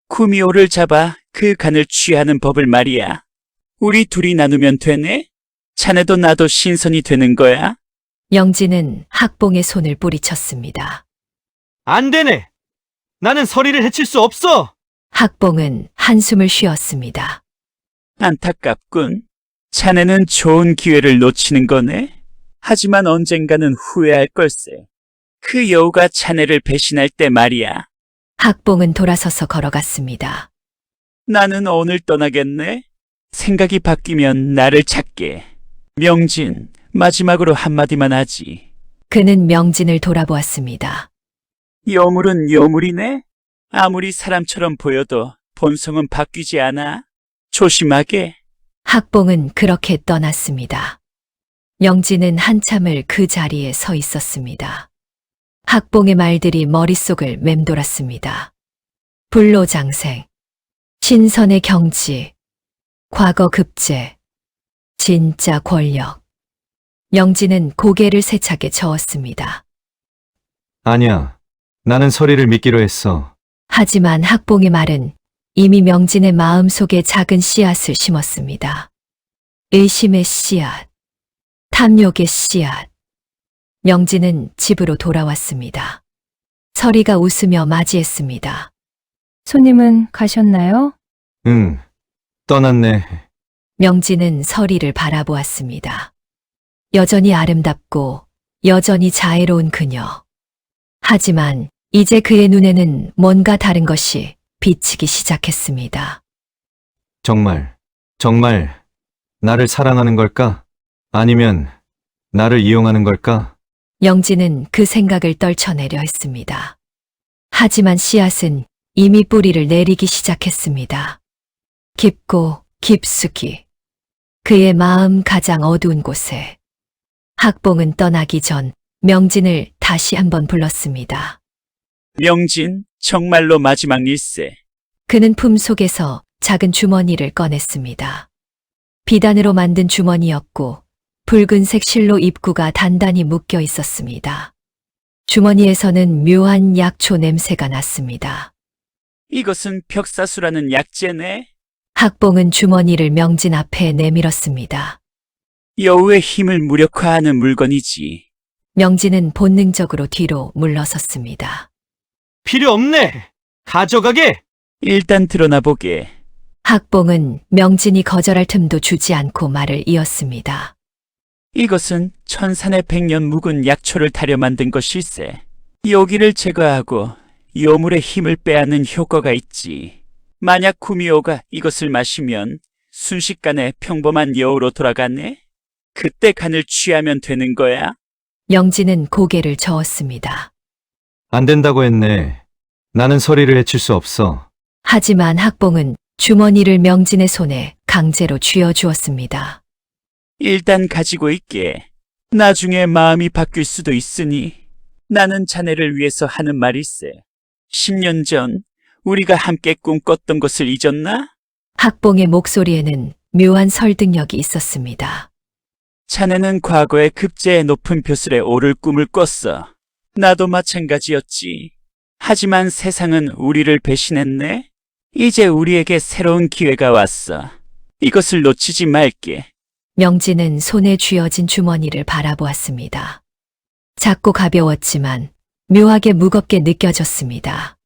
구미호를 잡아 그 간을 취하는 법을 말이야. 우리 둘이 나누면 되네? 자네도 나도 신선이 되는 거야. 명진은 학봉의 손을 뿌리쳤습니다. 안 되네. 나는 서리를 해칠 수 없어. 학봉은 한숨을 쉬었습니다. 안타깝군. 자네는 좋은 기회를 놓치는 거네. 하지만 언젠가는 후회할 걸세. 그 여우가 자네를 배신할 때 말이야. 학봉은 돌아서서 걸어갔습니다. 나는 오늘 떠나겠네. 생각이 바뀌면 나를 찾게. 명진, 마지막으로 한마디만 하지. 그는 명진을 돌아보았습니다. 여물은 여물이네? 아무리 사람처럼 보여도 본성은 바뀌지 않아. 조심하게. 학봉은 그렇게 떠났습니다. 명진은 한참을 그 자리에 서 있었습니다. 학봉의 말들이 머릿속을 맴돌았습니다. 불로장생, 신선의 경지, 과거 급제, 진짜 권력. 명진은 고개를 세차게 저었습니다. 아니야. 나는 서리를 믿기로 했어. 하지만 학봉의 말은 이미 명진의 마음속에 작은 씨앗을 심었습니다. 의심의 씨앗, 탐욕의 씨앗. 명진은 집으로 돌아왔습니다. 서리가 웃으며 맞이했습니다. 손님은 가셨나요? 응. 떠났네. 명진은 서리를 바라보았습니다. 여전히 아름답고 여전히 자애로운 그녀. 하지만 이제 그의 눈에는 뭔가 다른 것이 비치기 시작했습니다. 정말 나를 사랑하는 걸까? 아니면 나를 이용하는 걸까? 명진은 그 생각을 떨쳐내려 했습니다. 하지만 씨앗은 이미 뿌리를 내리기 시작했습니다. 깊고 깊숙이 그의 마음 가장 어두운 곳에. 학봉은 떠나기 전 명진을 다시 한번 불렀습니다. 명진, 정말로 마지막 일세. 그는 품속에서 작은 주머니를 꺼냈습니다. 비단으로 만든 주머니였고 붉은색 실로 입구가 단단히 묶여 있었습니다. 주머니에서는 묘한 약초 냄새가 났습니다. 이것은 벽사수라는 약재네. 학봉은 주머니를 명진 앞에 내밀었습니다. 여우의 힘을 무력화하는 물건이지. 명진은 본능적으로 뒤로 물러섰습니다. 필요 없네. 가져가게. 일단 드러나 보게. 학봉은 명진이 거절할 틈도 주지 않고 말을 이었습니다. 이것은 천산의 100년 묵은 약초를 타려 만든 것일세. 요기를 제거하고 요물의 힘을 빼앗는 효과가 있지. 만약 구미호가 이것을 마시면 순식간에 평범한 여우로 돌아가네? 그때 간을 취하면 되는 거야. 명진은 고개를 저었습니다. 안 된다고 했네. 나는 서리를 해칠 수 없어. 하지만 학봉은 주머니를 명진의 손에 강제로 쥐어주었습니다. 일단 가지고 있게. 나중에 마음이 바뀔 수도 있으니 나는 자네를 위해서 하는 말일세. 10년 전 우리가 함께 꿈꿨던 것을 잊었나? 학봉의 목소리에는 묘한 설득력이 있었습니다. 자네는 과거에 급제의 높은 벼슬에 오를 꿈을 꿨어. 나도 마찬가지였지. 하지만 세상은 우리를 배신했네. 이제 우리에게 새로운 기회가 왔어. 이것을 놓치지 말게. 명진은 손에 쥐어진 주머니를 바라보았습니다. 작고 가벼웠지만 묘하게 무겁게 느껴졌습니다.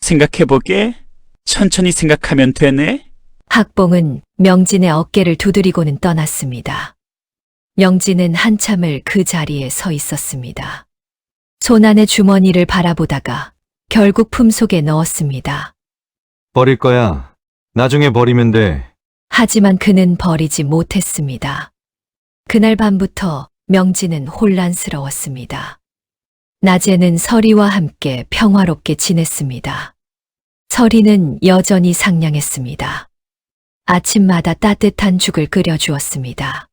생각해보게. 천천히 생각하면 되네. 학봉은 명진의 어깨를 두드리고는 떠났습니다. 명진은 한참을 그 자리에 서 있었습니다. 손 안의 주머니를 바라보다가 결국 품속에 넣었습니다. 버릴 거야. 나중에 버리면 돼. 하지만 그는 버리지 못했습니다. 그날 밤부터 명진은 혼란스러웠습니다. 낮에는 서리와 함께 평화롭게 지냈습니다. 서리는 여전히 상냥했습니다. 아침마다 따뜻한 죽을 끓여주었습니다.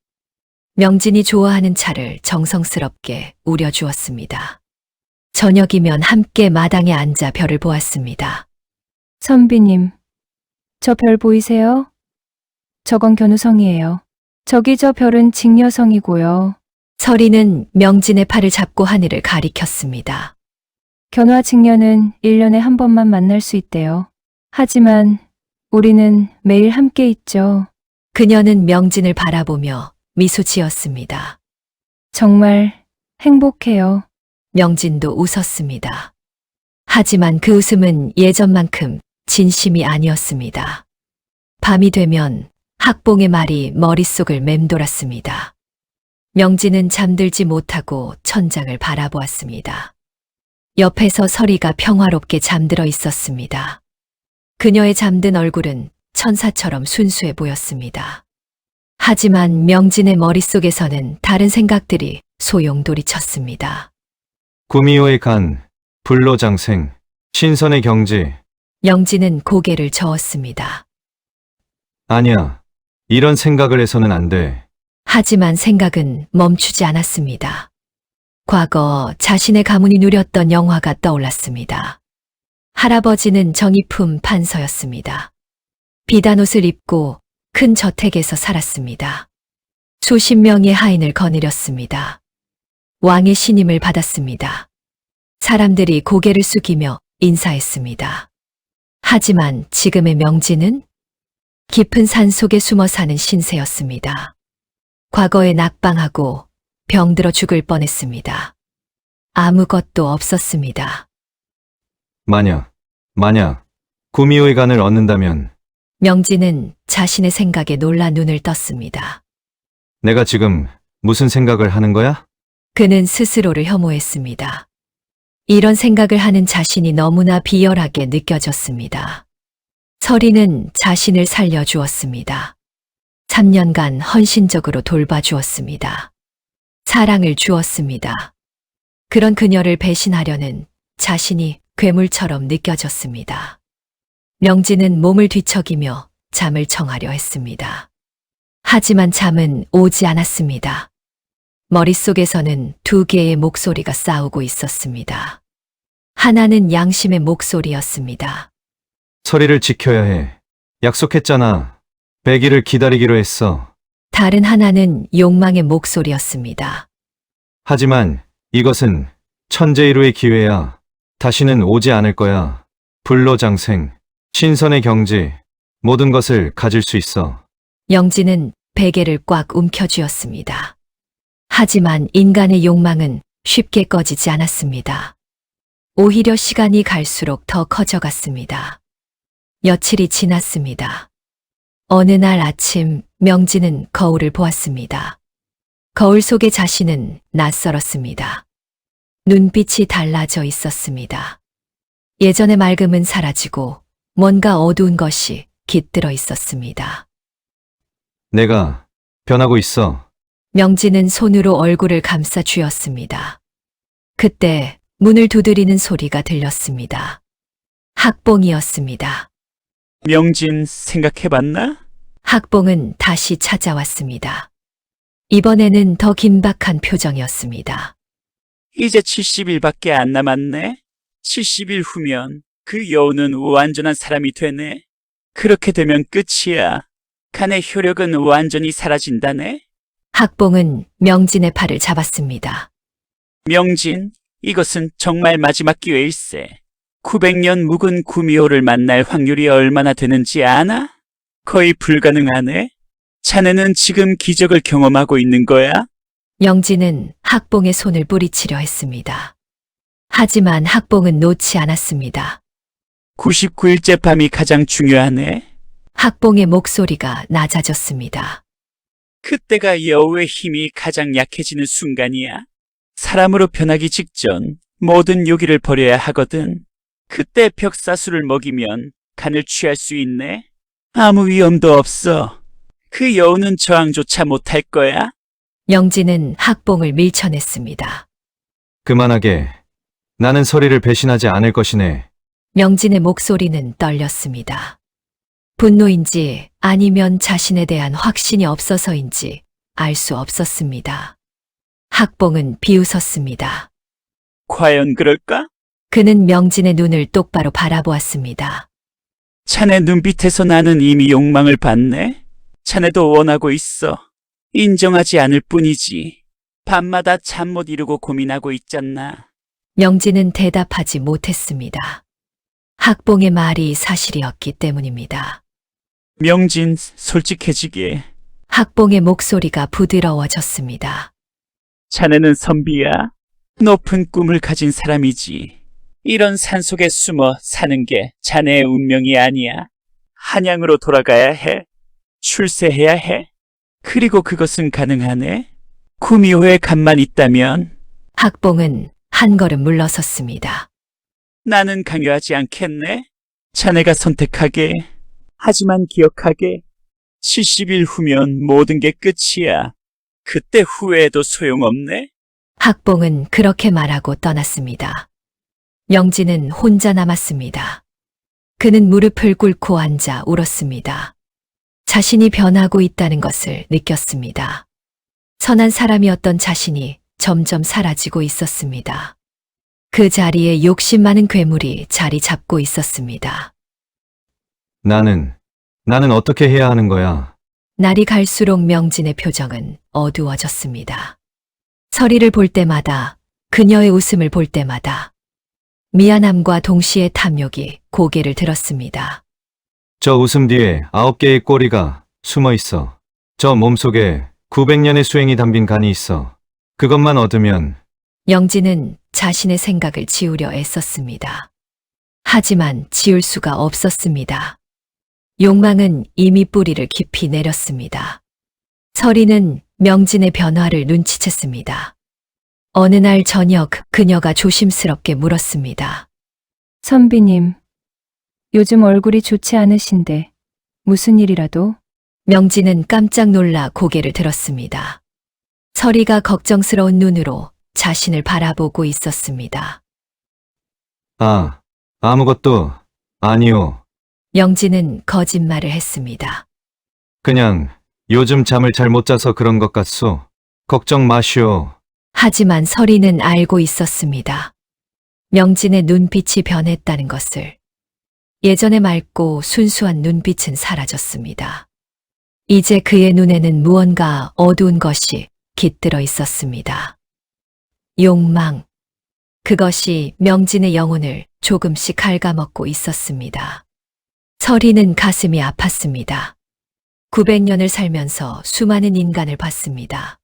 명진이 좋아하는 차를 정성스럽게 우려주었습니다. 저녁이면 함께 마당에 앉아 별을 보았습니다. 선비님, 저 별 보이세요? 저건 견우성이에요. 저기 저 별은 직녀성이고요. 서리는 명진의 팔을 잡고 하늘을 가리켰습니다. 견우와 직녀는 1년에 한 번만 만날 수 있대요. 하지만 우리는 매일 함께 있죠. 그녀는 명진을 바라보며 미소 지었습니다. 정말 행복해요. 명진도 웃었습니다. 하지만 그 웃음은 예전만큼 진심이 아니었습니다. 밤이 되면 학봉의 말이 머릿속을 맴돌았습니다. 명진은 잠들지 못하고 천장을 바라보았습니다. 옆에서 서리가 평화롭게 잠들어 있었습니다. 그녀의 잠든 얼굴은 천사처럼 순수해 보였습니다. 하지만 명진의 머릿속에서는 다른 생각들이 소용돌이쳤습니다. 구미호의 간, 불로장생, 신선의 경지. 명진은 고개를 저었습니다. 아니야. 이런 생각을 해서는 안 돼. 하지만 생각은 멈추지 않았습니다. 과거 자신의 가문이 누렸던 영화가 떠올랐습니다. 할아버지는 정의품 판서였습니다. 비단 옷을 입고 큰 저택에서 살았습니다. 수십 명의 하인을 거느렸습니다. 왕의 신임을 받았습니다. 사람들이 고개를 숙이며 인사했습니다. 하지만 지금의 명진은 깊은 산 속에 숨어 사는 신세였습니다. 과거에 낙방하고 병들어 죽을 뻔했습니다. 아무것도 없었습니다. 만약, 구미호의 간을 얻는다면 명진은 자신의 생각에 놀라 눈을 떴습니다. 내가 지금 무슨 생각을 하는 거야? 그는 스스로를 혐오했습니다. 이런 생각을 하는 자신이 너무나 비열하게 느껴졌습니다. 서리는 자신을 살려주었습니다. 3년간 헌신적으로 돌봐주었습니다. 사랑을 주었습니다. 그런 그녀를 배신하려는 자신이 괴물처럼 느껴졌습니다. 명진은 몸을 뒤척이며 잠을 청하려 했습니다. 하지만 잠은 오지 않았습니다. 머릿속에서는 두 개의 목소리가 싸우고 있었습니다. 하나는 양심의 목소리였습니다. 서리를 지켜야 해. 약속했잖아. 100일을 기다리기로 했어. 다른 하나는 욕망의 목소리였습니다. 하지만 이것은 천재일우의 기회야. 다시는 오지 않을 거야. 불로장생, 신선의 경지, 모든 것을 가질 수 있어. 영진은 베개를 꽉 움켜쥐었습니다. 하지만 인간의 욕망은 쉽게 꺼지지 않았습니다. 오히려 시간이 갈수록 더 커져갔습니다. 며칠이 지났습니다. 어느 날 아침 명진은 거울을 보았습니다. 거울 속의 자신은 낯설었습니다. 눈빛이 달라져 있었습니다. 예전의 맑음은 사라지고 뭔가 어두운 것이 깃들어 있었습니다. 내가 변하고 있어. 명진은 손으로 얼굴을 감싸 쥐었습니다. 그때 문을 두드리는 소리가 들렸습니다. 학봉이었습니다. 명진 생각해봤나? 학봉은 다시 찾아왔습니다. 이번에는 더 긴박한 표정이었습니다. 이제 70일밖에 안 남았네. 70일 후면 그 여우는 완전한 사람이 되네. 그렇게 되면 끝이야. 간의 효력은 완전히 사라진다네. 학봉은 명진의 팔을 잡았습니다. 명진, 이것은 정말 마지막 기회일세. 900년 묵은 구미호를 만날 확률이 얼마나 되는지 아나? 거의 불가능하네. 자네는 지금 기적을 경험하고 있는 거야? 명진은 학봉의 손을 뿌리치려 했습니다. 하지만 학봉은 놓지 않았습니다. 99일째 밤이 가장 중요하네. 학봉의 목소리가 낮아졌습니다. 그때가 여우의 힘이 가장 약해지는 순간이야. 사람으로 변하기 직전 모든 요기를 버려야 하거든. 그때 벽사수를 먹이면 간을 취할 수 있네. 아무 위험도 없어. 그 여우는 저항조차 못할 거야. 명진은 학봉을 밀쳐냈습니다. 그만하게. 나는 서리를 배신하지 않을 것이네. 명진의 목소리는 떨렸습니다. 분노인지 아니면 자신에 대한 확신이 없어서인지 알 수 없었습니다. 학봉은 비웃었습니다. 과연 그럴까? 그는 명진의 눈을 똑바로 바라보았습니다. 자네 눈빛에서 나는 이미 욕망을 봤네. 자네도 원하고 있어. 인정하지 않을 뿐이지. 밤마다 잠 못 이루고 고민하고 있잖아. 명진은 대답하지 못했습니다. 학봉의 말이 사실이었기 때문입니다. 명진, 솔직해지게. 학봉의 목소리가 부드러워졌습니다. 자네는 선비야. 높은 꿈을 가진 사람이지. 이런 산속에 숨어 사는 게 자네의 운명이 아니야. 한양으로 돌아가야 해. 출세해야 해. 그리고 그것은 가능하네. 구미호에 간만 있다면 학봉은 한 걸음 물러섰습니다. 나는 강요하지 않겠네. 자네가 선택하게. 하지만 기억하게. 70일 후면 모든 게 끝이야. 그때 후회해도 소용없네. 학봉은 그렇게 말하고 떠났습니다. 명진은 혼자 남았습니다. 그는 무릎을 꿇고 앉아 울었습니다. 자신이 변하고 있다는 것을 느꼈습니다. 선한 사람이었던 자신이 점점 사라지고 있었습니다. 그 자리에 욕심 많은 괴물이 자리 잡고 있었습니다. 나는 어떻게 해야 하는 거야? 날이 갈수록 명진의 표정은 어두워졌습니다. 서리를 볼 때마다, 그녀의 웃음을 볼 때마다 미안함과 동시에 탐욕이 고개를 들었습니다. 저 웃음 뒤에 9개의 꼬리가 숨어 있어. 저 몸속에 900년의 수행이 담긴 간이 있어. 그것만 얻으면 명진은 자신의 생각을 지우려 애썼습니다. 하지만 지울 수가 없었습니다. 욕망은 이미 뿌리를 깊이 내렸습니다. 서리는 명진의 변화를 눈치챘습니다. 어느 날 저녁 그녀가 조심스럽게 물었습니다. 선비님, 요즘 얼굴이 좋지 않으신데 무슨 일이라도? 명진은 깜짝 놀라 고개를 들었습니다. 서리가 걱정스러운 눈으로 자신을 바라보고 있었습니다. 아무것도 아니요. 명진은 거짓말을 했습니다. 그냥 요즘 잠을 잘 못 자서 그런 것 같소. 걱정 마시오. 하지만 서리는 알고 있었습니다. 명진의 눈빛이 변했다는 것을. 예전에 맑고 순수한 눈빛은 사라졌습니다. 이제 그의 눈에는 무언가 어두운 것이 깃들어 있었습니다. 욕망. 그것이 명진의 영혼을 조금씩 갉아먹고 있었습니다. 서리는 가슴이 아팠습니다. 900년을 살면서 수많은 인간을 봤습니다.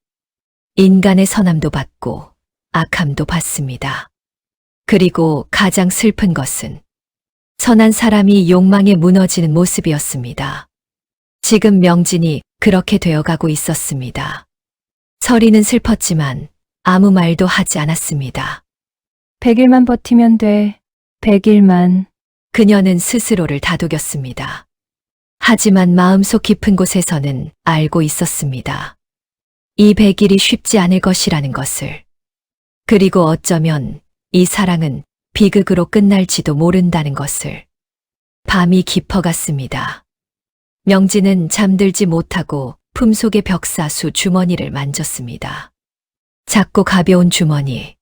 인간의 선함도 봤고 악함도 봤습니다. 그리고 가장 슬픈 것은 선한 사람이 욕망에 무너지는 모습이었습니다. 지금 명진이 그렇게 되어가고 있었습니다. 서리는 슬펐지만 아무 말도 하지 않았습니다. 100일만 버티면 돼. 100일만. 그녀는 스스로를 다독였습니다. 하지만 마음속 깊은 곳에서는 알고 있었습니다. 이 100일이 쉽지 않을 것이라는 것을. 그리고 어쩌면 이 사랑은 비극으로 끝날지도 모른다는 것을. 밤이 깊어갔습니다. 명진은 잠들지 못하고 품속의 벽사수 주머니를 만졌습니다. 작고 가벼운 주머니.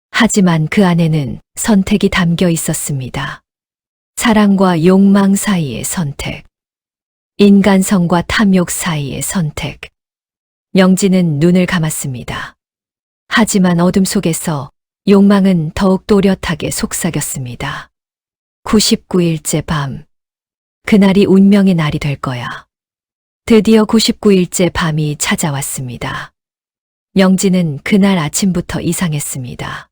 하지만 그 안에는 선택이 담겨 있었습니다. 사랑과 욕망 사이의 선택. 인간성과 탐욕 사이의 선택. 명진은 눈을 감았습니다. 하지만 어둠 속에서 욕망은 더욱 또렷하게 속삭였습니다. 99일째 밤. 그날이 운명의 날이 될 거야. 드디어 99일째 밤이 찾아왔습니다. 명진은 그날 아침부터 이상했습니다.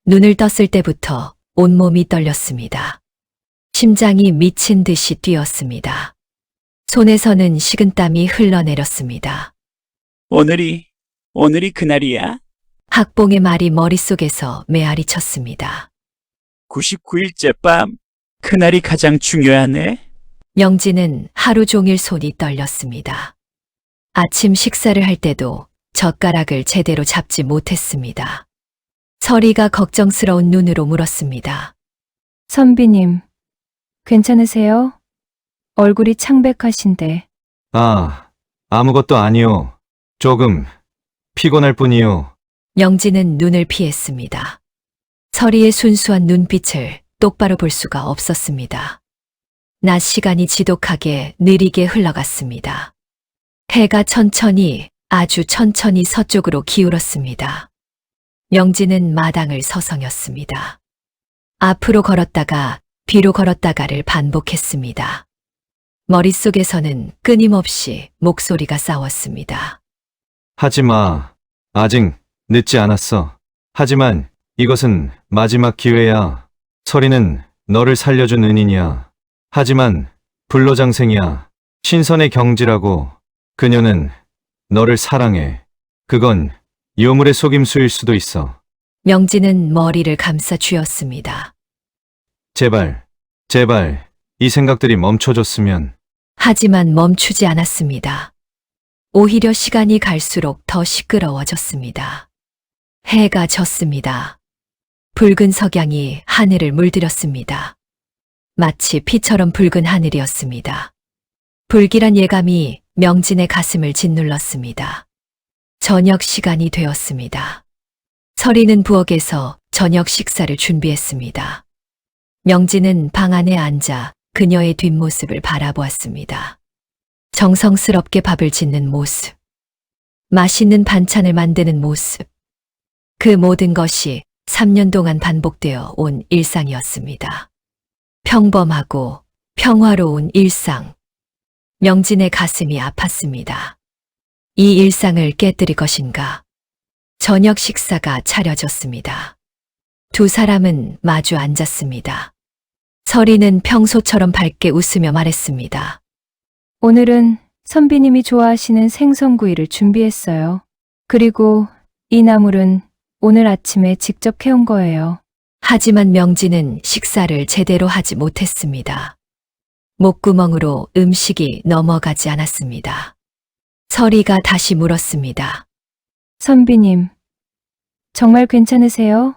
눈을 떴을 때부터 온몸이 떨렸습니다. 심장이 미친 듯이 뛰었습니다. 손에서는 식은땀이 흘러내렸습니다. 오늘이 그날이야? 학봉의 말이 머릿속에서 메아리 쳤습니다. 99일째 밤, 그날이 가장 중요하네. 명진은 하루 종일 손이 떨렸습니다. 아침 식사를 할 때도 젓가락을 제대로 잡지 못했습니다. 서리가 걱정스러운 눈으로 물었습니다. 선비님, 괜찮으세요? 얼굴이 창백하신데. 아무것도 아니요. 조금 피곤할 뿐이요. 명진은 눈을 피했습니다. 서리의 순수한 눈빛을 똑바로 볼 수가 없었습니다. 낮 시간이 지독하게 느리게 흘러갔습니다. 해가 천천히, 아주 천천히 서쪽으로 기울었습니다. 명진은 마당을 서성였습니다. 앞으로 걸었다가 뒤로 걸었다가를 반복했습니다. 머릿속에서는 끊임없이 목소리가 싸웠습니다. 하지 마. 아직 늦지 않았어. 하지만 이것은 마지막 기회야. 서리는 너를 살려준 은인이야. 하지만 불로장생이야. 신선의 경지라고. 그녀는 너를 사랑해. 그건 요물의 속임수일 수도 있어. 명진은 머리를 감싸 쥐었습니다. 제발 이 생각들이 멈춰줬으면. 하지만 멈추지 않았습니다. 오히려 시간이 갈수록 더 시끄러워졌습니다. 해가 졌습니다. 붉은 석양이 하늘을 물들였습니다. 마치 피처럼 붉은 하늘이었습니다. 불길한 예감이 명진의 가슴을 짓눌렀습니다. 저녁 시간이 되었습니다. 서리는 부엌에서 저녁 식사를 준비했습니다. 명진은 방 안에 앉아 그녀의 뒷모습을 바라보았습니다. 정성스럽게 밥을 짓는 모습, 맛있는 반찬을 만드는 모습, 그 모든 것이 3년 동안 반복되어 온 일상이었습니다. 평범하고 평화로운 일상. 명진의 가슴이 아팠습니다. 이 일상을 깨뜨릴 것인가? 저녁 식사가 차려졌습니다. 두 사람은 마주 앉았습니다. 서리는 평소처럼 밝게 웃으며 말했습니다. 오늘은 선비님이 좋아하시는 생선구이를 준비했어요. 그리고 이 나물은 오늘 아침에 직접 캐온 거예요. 하지만 명진은 식사를 제대로 하지 못했습니다. 목구멍으로 음식이 넘어가지 않았습니다. 서리가 다시 물었습니다. 선비님, 정말 괜찮으세요?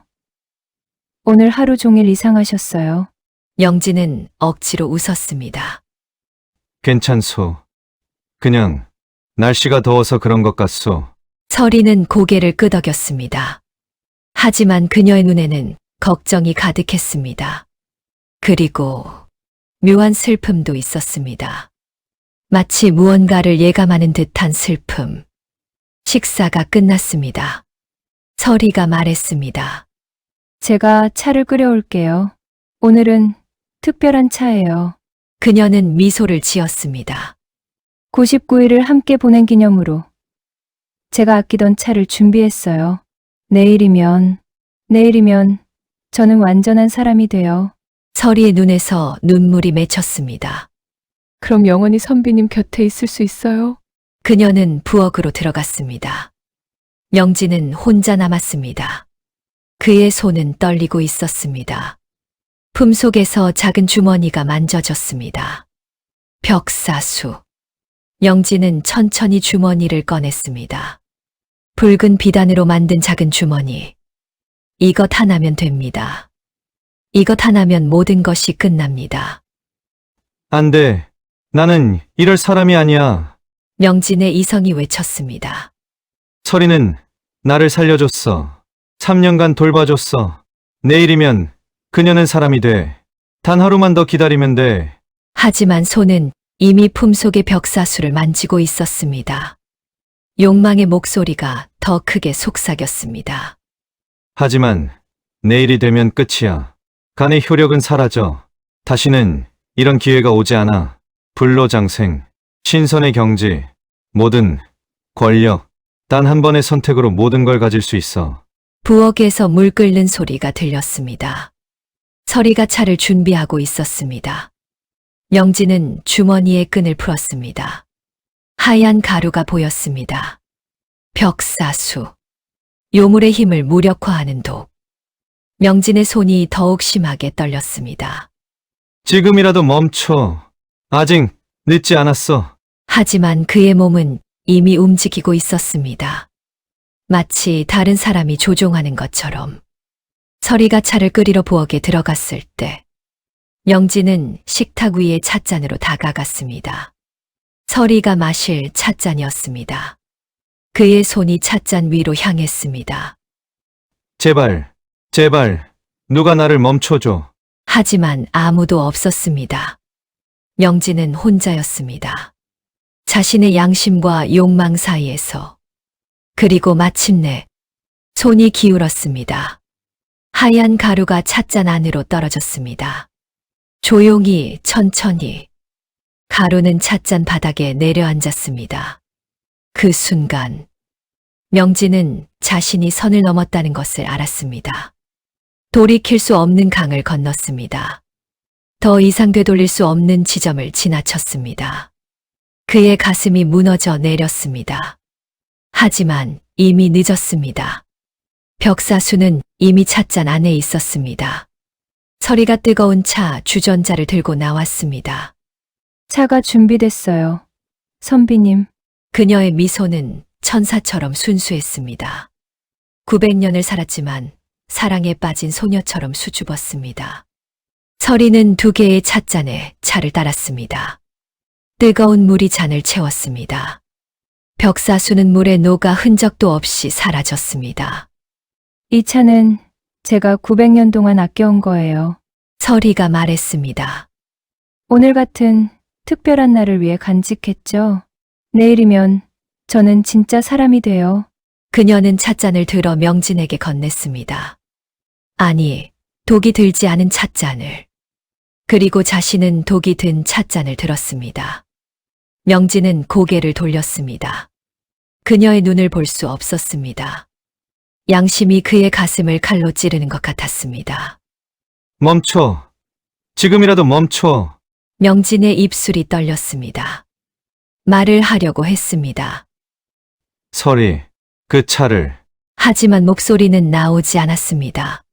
오늘 하루 종일 이상하셨어요. 명진은 억지로 웃었습니다. 괜찮소. 그냥 날씨가 더워서 그런 것 같소. 서리는 고개를 끄덕였습니다. 하지만 그녀의 눈에는 걱정이 가득했습니다. 그리고 묘한 슬픔도 있었습니다. 마치 무언가를 예감하는 듯한 슬픔. 식사가 끝났습니다. 서리가 말했습니다. 제가 차를 끓여올게요. 오늘은 특별한 차예요. 그녀는 미소를 지었습니다. 99일을 함께 보낸 기념으로 제가 아끼던 차를 준비했어요. 내일이면 저는 완전한 사람이 돼요. 서리의 눈에서 눈물이 맺혔습니다. 그럼 영원히 선비님 곁에 있을 수 있어요? 그녀는 부엌으로 들어갔습니다. 명진은 혼자 남았습니다. 그의 손은 떨리고 있었습니다. 품속에서 작은 주머니가 만져졌습니다. 벽사수. 명진은 천천히 주머니를 꺼냈습니다. 붉은 비단으로 만든 작은 주머니. 이것 하나면 됩니다. 이것 하나면 모든 것이 끝납니다. 안 돼. 나는 이럴 사람이 아니야. 명진의 이성이 외쳤습니다. 설이는 나를 살려줬어. 3년간 돌봐줬어. 내일이면 그녀는 사람이 돼. 단 하루만 더 기다리면 돼. 하지만 손은 이미 품속의 벽사수를 만지고 있었습니다. 욕망의 목소리가 더 크게 속삭였습니다. 하지만 내일이 되면 끝이야. 간의 효력은 사라져. 다시는 이런 기회가 오지 않아. 불로장생, 신선의 경지, 모든 권력, 단 한 번의 선택으로 모든 걸 가질 수 있어. 부엌에서 물 끓는 소리가 들렸습니다. 설이가 차를 준비하고 있었습니다. 명진은 주머니에 끈을 풀었습니다. 하얀 가루가 보였습니다. 벽사수. 요물의 힘을 무력화하는 독. 명진의 손이 더욱 심하게 떨렸습니다. 지금이라도 멈춰. 아직 늦지 않았어. 하지만 그의 몸은 이미 움직이고 있었습니다. 마치 다른 사람이 조종하는 것처럼. 설이가 차를 끓이러 부엌에 들어갔을 때 명진은 식탁 위에 찻잔으로 다가갔습니다. 설이가 마실 찻잔이었습니다. 그의 손이 찻잔 위로 향했습니다. 제발, 제발, 누가 나를 멈춰줘. 하지만 아무도 없었습니다. 명진은 혼자였습니다. 자신의 양심과 욕망 사이에서. 그리고 마침내 손이 기울었습니다. 하얀 가루가 찻잔 안으로 떨어졌습니다. 조용히, 천천히. 가루는 찻잔 바닥에 내려앉았습니다. 그 순간 명진은 자신이 선을 넘었다는 것을 알았습니다. 돌이킬 수 없는 강을 건넜습니다. 더 이상 되돌릴 수 없는 지점을 지나쳤습니다. 그의 가슴이 무너져 내렸습니다. 하지만 이미 늦었습니다. 벽사수는 이미 찻잔 안에 있었습니다. 설이가 뜨거운 차 주전자를 들고 나왔습니다. 차가 준비됐어요. 선비님. 그녀의 미소는 천사처럼 순수했습니다. 900년을 살았지만 사랑에 빠진 소녀처럼 수줍었습니다. 설이는 2개의 찻잔에 차를 따랐습니다. 뜨거운 물이 잔을 채웠습니다. 벽사수는 물에 녹아 흔적도 없이 사라졌습니다. 이 차는 제가 900년 동안 아껴온 거예요. 설이가 말했습니다. 오늘 같은 특별한 날을 위해 간직했죠. 내일이면 저는 진짜 사람이 돼요. 그녀는 찻잔을 들어 명진에게 건넸습니다. 아니, 독이 들지 않은 찻잔을. 그리고 자신은 독이 든 찻잔을 들었습니다. 명진은 고개를 돌렸습니다. 그녀의 눈을 볼 수 없었습니다. 양심이 그의 가슴을 칼로 찌르는 것 같았습니다. 멈춰. 지금이라도 멈춰. 명진의 입술이 떨렸습니다. 말을 하려고 했습니다. 설이, 그 차를. 하지만 목소리는 나오지 않았습니다.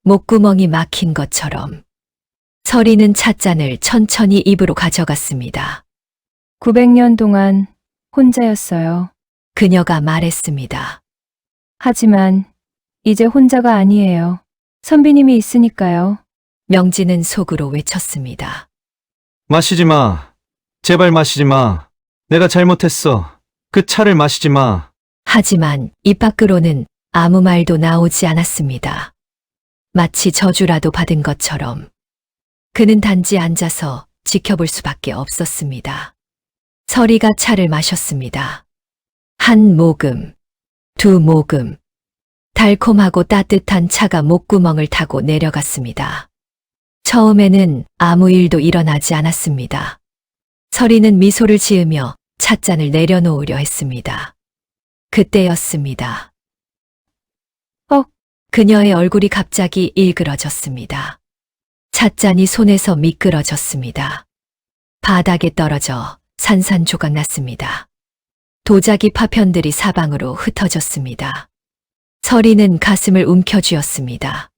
목구멍이 막힌 것처럼. 설이는 찻잔을 천천히 입으로 가져갔습니다. 900년 동안 혼자였어요. 그녀가 말했습니다. 하지만 이제 혼자가 아니에요. 선비님이 있으니까요. 명진은 속으로 외쳤습니다. 마시지 마. 제발 마시지 마. 내가 잘못했어. 그 차를 마시지 마. 하지만 입 밖으로는 아무 말도 나오지 않았습니다. 마치 저주라도 받은 것처럼. 그는 단지 앉아서 지켜볼 수밖에 없었습니다. 설이가 차를 마셨습니다. 한 모금, 2모금. 달콤하고 따뜻한 차가 목구멍을 타고 내려갔습니다. 처음에는 아무 일도 일어나지 않았습니다. 설이는 미소를 지으며 찻잔을 내려놓으려 했습니다. 그때였습니다. 그녀의 얼굴이 갑자기 일그러졌습니다. 찻잔이 손에서 미끄러졌습니다. 바닥에 떨어져 산산조각 났습니다. 도자기 파편들이 사방으로 흩어졌습니다. 설이는 가슴을 움켜쥐었습니다.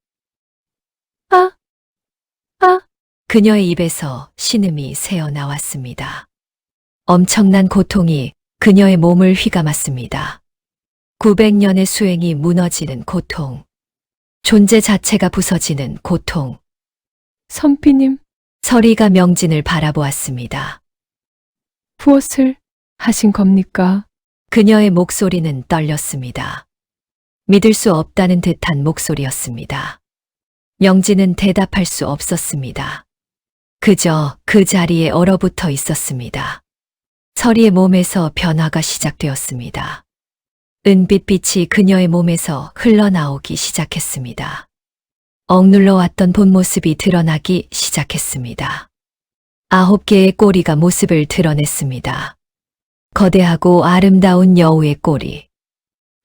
그녀의 입에서 신음이 새어나왔습니다. 엄청난 고통이 그녀의 몸을 휘감았습니다. 900년의 수행이 무너지는 고통. 존재 자체가 부서지는 고통. 선비님, 서리가 명진을 바라보았습니다. 무엇을 하신 겁니까? 그녀의 목소리는 떨렸습니다. 믿을 수 없다는 듯한 목소리였습니다. 명진은 대답할 수 없었습니다. 그저 그 자리에 얼어붙어 있었습니다. 서리의 몸에서 변화가 시작되었습니다. 은빛빛이 그녀의 몸에서 흘러나오기 시작했습니다. 억눌러 왔던 본 모습이 드러나기 시작했습니다. 9개의 꼬리가 모습을 드러냈습니다. 거대하고 아름다운 여우의 꼬리.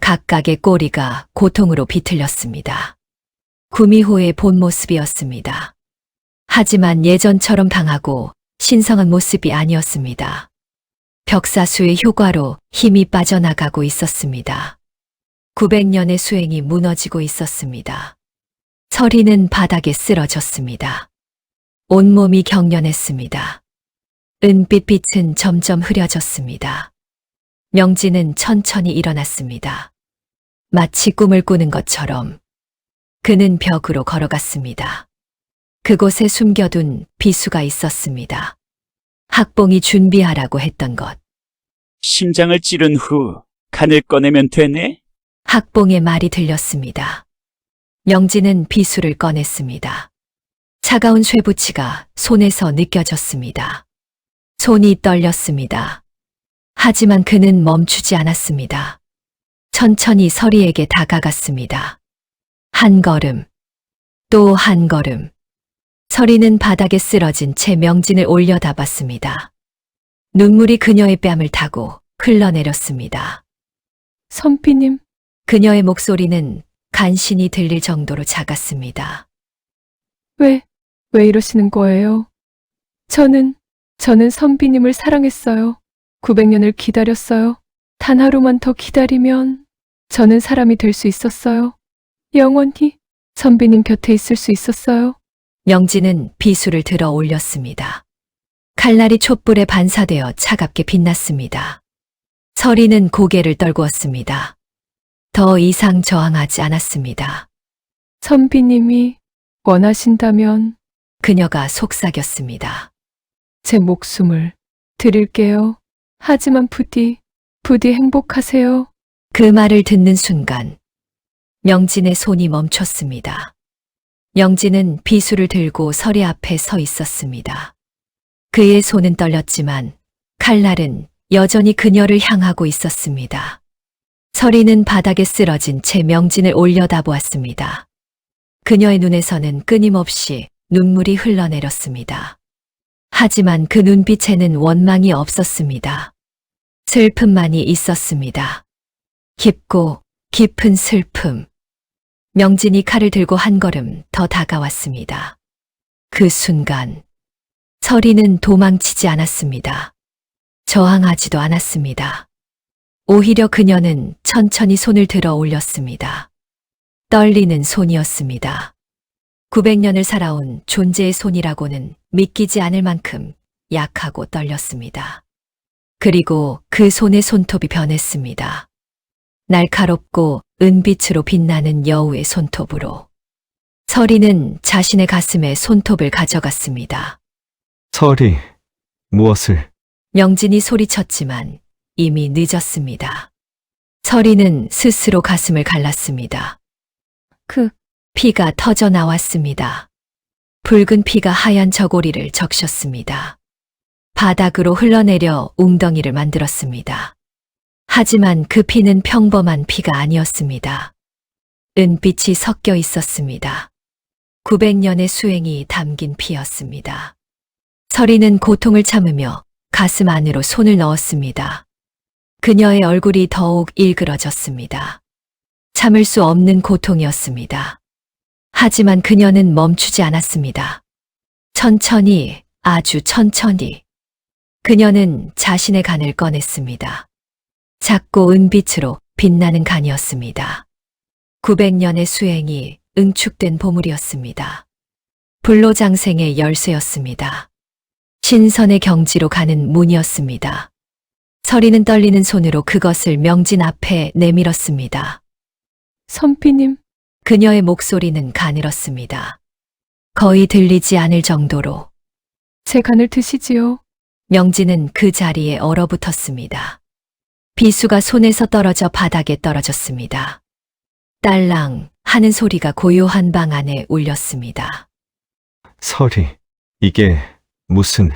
각각의 꼬리가 고통으로 비틀렸습니다. 구미호의 본 모습이었습니다. 하지만 예전처럼 강하고 신성한 모습이 아니었습니다. 벽사수의 효과로 힘이 빠져나가고 있었습니다. 900년의 수행이 무너지고 있었습니다. 서리는 바닥에 쓰러졌습니다. 온몸이 경련했습니다. 은빛빛은 점점 흐려졌습니다. 명진은 천천히 일어났습니다. 마치 꿈을 꾸는 것처럼 그는 벽으로 걸어갔습니다. 그곳에 숨겨둔 비수가 있었습니다. 학봉이 준비하라고 했던 것. 심장을 찌른 후 간을 꺼내면 되네? 학봉의 말이 들렸습니다. 명진은 비수를 꺼냈습니다. 차가운 쇠붙이가 손에서 느껴졌습니다. 손이 떨렸습니다. 하지만 그는 멈추지 않았습니다. 천천히 서리에게 다가갔습니다. 한 걸음, 또 한 걸음. 서리는 바닥에 쓰러진 채 명진을 올려다봤습니다. 눈물이 그녀의 뺨을 타고 흘러내렸습니다. 선비님, 그녀의 목소리는 간신히 들릴 정도로 작았습니다. 왜 이러시는 거예요? 저는 선비님을 사랑했어요. 900년을 기다렸어요. 단 하루만 더 기다리면 저는 사람이 될 수 있었어요. 영원히 선비님 곁에 있을 수 있었어요. 명진은 비수를 들어 올렸습니다. 칼날이 촛불에 반사되어 차갑게 빛났습니다. 서리는 고개를 떨구었습니다. 더 이상 저항하지 않았습니다. 선비님이 원하신다면 그녀가 속삭였습니다. 제 목숨을 드릴게요. 하지만 부디 행복하세요. 그 말을 듣는 순간 명진의 손이 멈췄습니다. 명진은 비수를 들고 서리 앞에 서 있었습니다. 그의 손은 떨렸지만 칼날은 여전히 그녀를 향하고 있었습니다. 서리는 바닥에 쓰러진 채 명진을 올려다보았습니다. 그녀의 눈에서는 끊임없이 눈물이 흘러내렸습니다. 하지만 그 눈빛에는 원망이 없었습니다. 슬픔만이 있었습니다. 깊고 깊은 슬픔. 명진이 칼을 들고 한 걸음 더 다가왔습니다. 그 순간 서리는 도망치지 않았습니다. 저항하지도 않았습니다. 오히려 그녀는 천천히 손을 들어 올렸습니다. 떨리는 손이었습니다. 900년을 살아온 존재의 손이라고는 믿기지 않을 만큼 약하고 떨렸습니다. 그리고 그 손의 손톱이 변했습니다. 날카롭고 은빛으로 빛나는 여우의 손톱으로. 서리는 자신의 가슴에 손톱을 가져갔습니다. 서리, 무엇을? 명진이 소리쳤지만 이미 늦었습니다. 서리는 스스로 가슴을 갈랐습니다. 피가 터져 나왔습니다. 붉은 피가 하얀 저고리를 적셨습니다. 바닥으로 흘러내려 웅덩이를 만들었습니다. 하지만 그 피는 평범한 피가 아니었습니다. 은빛이 섞여 있었습니다. 900년의 수행이 담긴 피였습니다. 서리는 고통을 참으며 가슴 안으로 손을 넣었습니다. 그녀의 얼굴이 더욱 일그러졌습니다. 참을 수 없는 고통이었습니다. 하지만 그녀는 멈추지 않았습니다. 천천히, 아주 천천히. 그녀는 자신의 간을 꺼냈습니다. 작고 은빛으로 빛나는 간이었습니다. 900년의 수행이 응축된 보물이었습니다. 불로장생의 열쇠였습니다. 신선의 경지로 가는 문이었습니다. 서리는 떨리는 손으로 그것을 명진 앞에 내밀었습니다. 선비님, 그녀의 목소리는 가늘었습니다. 거의 들리지 않을 정도로 제 간을 드시지요. 명진은 그 자리에 얼어붙었습니다. 비수가 손에서 떨어져 바닥에 떨어졌습니다. 딸랑 하는 소리가 고요한 방 안에 울렸습니다. 설이, 이게 무슨,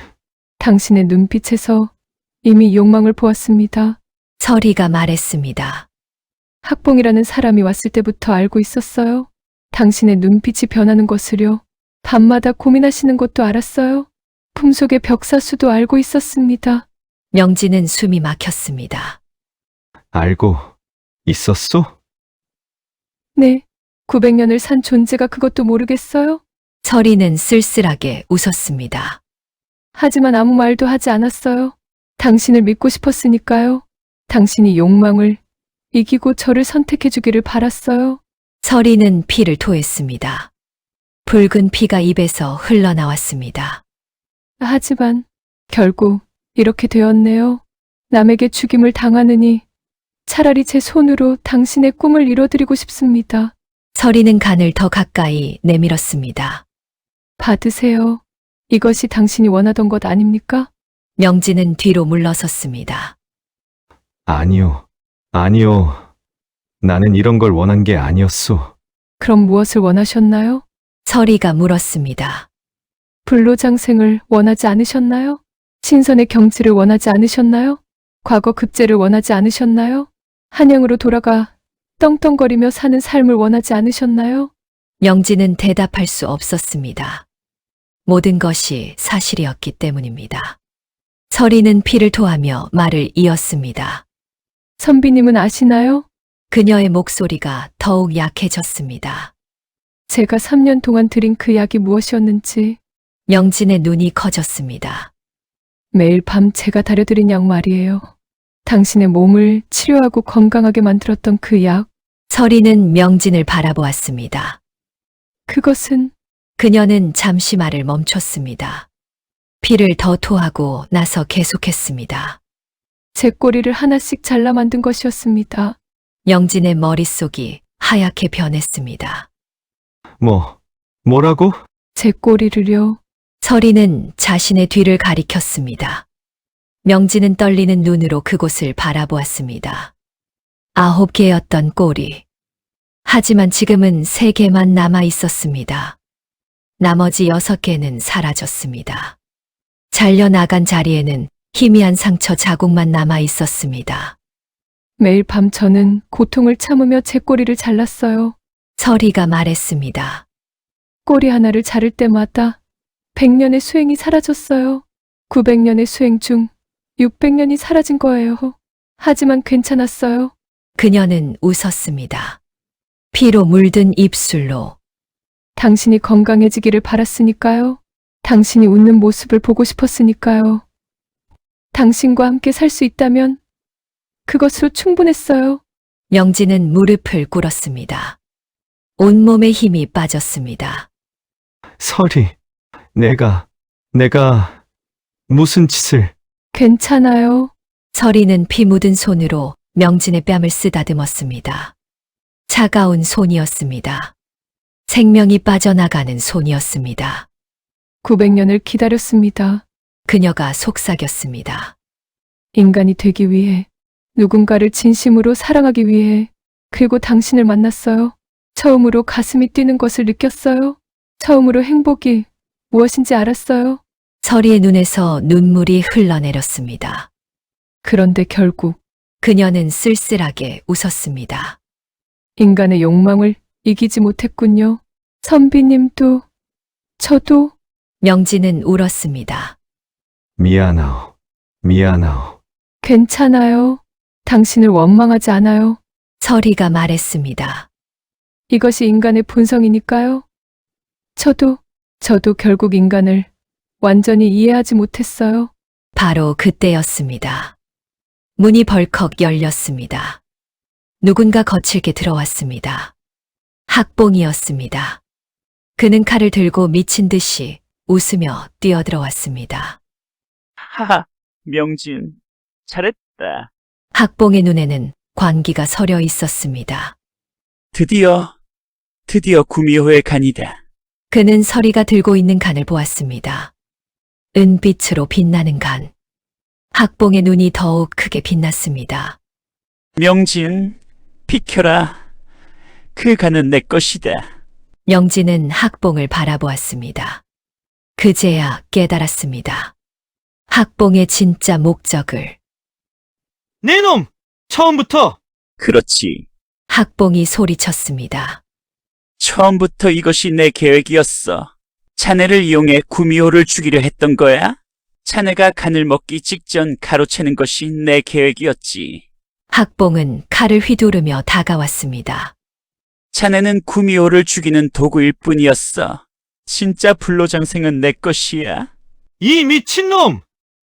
당신의 눈빛에서 이미 욕망을 보았습니다. 설이가 말했습니다. 학봉이라는 사람이 왔을 때부터 알고 있었어요. 당신의 눈빛이 변하는 것을요. 밤마다 고민하시는 것도 알았어요. 품속의 벽사수도 알고 있었습니다. 명진은 숨이 막혔습니다. 알고 있었소? 네, 900년을 산 존재가 그것도 모르겠어요? 설이는 쓸쓸하게 웃었습니다. 하지만 아무 말도 하지 않았어요. 당신을 믿고 싶었으니까요. 당신이 욕망을 이기고 저를 선택해주기를 바랐어요. 설이는 피를 토했습니다. 붉은 피가 입에서 흘러나왔습니다. 하지만 결국 이렇게 되었네요. 남에게 죽임을 당하느니 차라리 제 손으로 당신의 꿈을 이뤄드리고 싶습니다. 설이는 간을 더 가까이 내밀었습니다. 받으세요. 이것이 당신이 원하던 것 아닙니까? 명진은 뒤로 물러섰습니다. 아니요. 아니요. 나는 이런 걸 원한 게 아니었소. 그럼 무엇을 원하셨나요? 설이가 물었습니다. 불로장생을 원하지 않으셨나요? 신선의 경지를 원하지 않으셨나요? 과거 급제를 원하지 않으셨나요? 한양으로 돌아가 떵떵거리며 사는 삶을 원하지 않으셨나요? 명진은 대답할 수 없었습니다. 모든 것이 사실이었기 때문입니다. 설이는 피를 토하며 말을 이었습니다. 선비님은 아시나요? 그녀의 목소리가 더욱 약해졌습니다. 제가 3년 동안 드린 그 약이 무엇이었는지. 명진의 눈이 커졌습니다. 매일 밤 제가 다려드린 약 말이에요. 당신의 몸을 치료하고 건강하게 만들었던 그 약. 설이는 명진을 바라보았습니다. 그것은 그녀는 잠시 말을 멈췄습니다. 피를 더 토하고 나서 계속했습니다. 제 꼬리를 하나씩 잘라 만든 것이었습니다. 명진의 머릿속이 하얗게 변했습니다. 뭐라고? 제 꼬리를요. 설이는 자신의 뒤를 가리켰습니다. 명진은 떨리는 눈으로 그곳을 바라보았습니다. 9개였던 꼬리. 하지만 지금은 3개만 남아 있었습니다. 나머지 6개는 사라졌습니다. 잘려나간 자리에는 희미한 상처 자국만 남아 있었습니다. 매일 밤 저는 고통을 참으며 제 꼬리를 잘랐어요. 설이가 말했습니다. 꼬리 하나를 자를 때마다 100년의 수행이 사라졌어요. 900년의 수행 중 600년이 사라진 거예요. 하지만 괜찮았어요. 그녀는 웃었습니다. 피로 물든 입술로. 당신이 건강해지기를 바랐으니까요. 당신이 웃는 모습을 보고 싶었으니까요. 당신과 함께 살 수 있다면 그것으로 충분했어요. 명진은 무릎을 꿇었습니다. 온몸에 힘이 빠졌습니다. 설이, 내가 무슨 짓을... 괜찮아요. 설이는 피 묻은 손으로 명진의 뺨을 쓰다듬었습니다. 차가운 손이었습니다. 생명이 빠져나가는 손이었습니다. 900년을 기다렸습니다. 그녀가 속삭였습니다. 인간이 되기 위해, 누군가를 진심으로 사랑하기 위해, 그리고 당신을 만났어요. 처음으로 가슴이 뛰는 것을 느꼈어요. 처음으로 행복이 무엇인지 알았어요. 설이의 눈에서 눈물이 흘러내렸습니다. 그런데 결국 그녀는 쓸쓸하게 웃었습니다. 인간의 욕망을 이기지 못했군요. 선비님도, 저도. 명진은 울었습니다. 미안하오. 괜찮아요. 당신을 원망하지 않아요. 설이가 말했습니다. 이것이 인간의 본성이니까요. 저도 결국 인간을 완전히 이해하지 못했어요. 바로 그때였습니다. 문이 벌컥 열렸습니다. 누군가 거칠게 들어왔습니다. 학봉이었습니다. 그는 칼을 들고 미친 듯이 웃으며 뛰어들어왔습니다. 하하, 명진, 잘했다. 학봉의 눈에는 광기가 서려 있었습니다. 드디어 구미호의 간이다. 그는 서리가 들고 있는 간을 보았습니다. 은빛으로 빛나는 간. 학봉의 눈이 더욱 크게 빛났습니다. 명진, 비켜라. 그 간은 내 것이다. 명진은 학봉을 바라보았습니다. 그제야 깨달았습니다. 학봉의 진짜 목적을. 네 놈! 처음부터! 그렇지. 학봉이 소리쳤습니다. 처음부터 이것이 내 계획이었어. 자네를 이용해 구미호를 죽이려 했던 거야? 자네가 간을 먹기 직전 가로채는 것이 내 계획이었지. 학봉은 칼을 휘두르며 다가왔습니다. 자네는 구미호를 죽이는 도구일 뿐이었어. 진짜 불로장생은 내 것이야. 이 미친놈!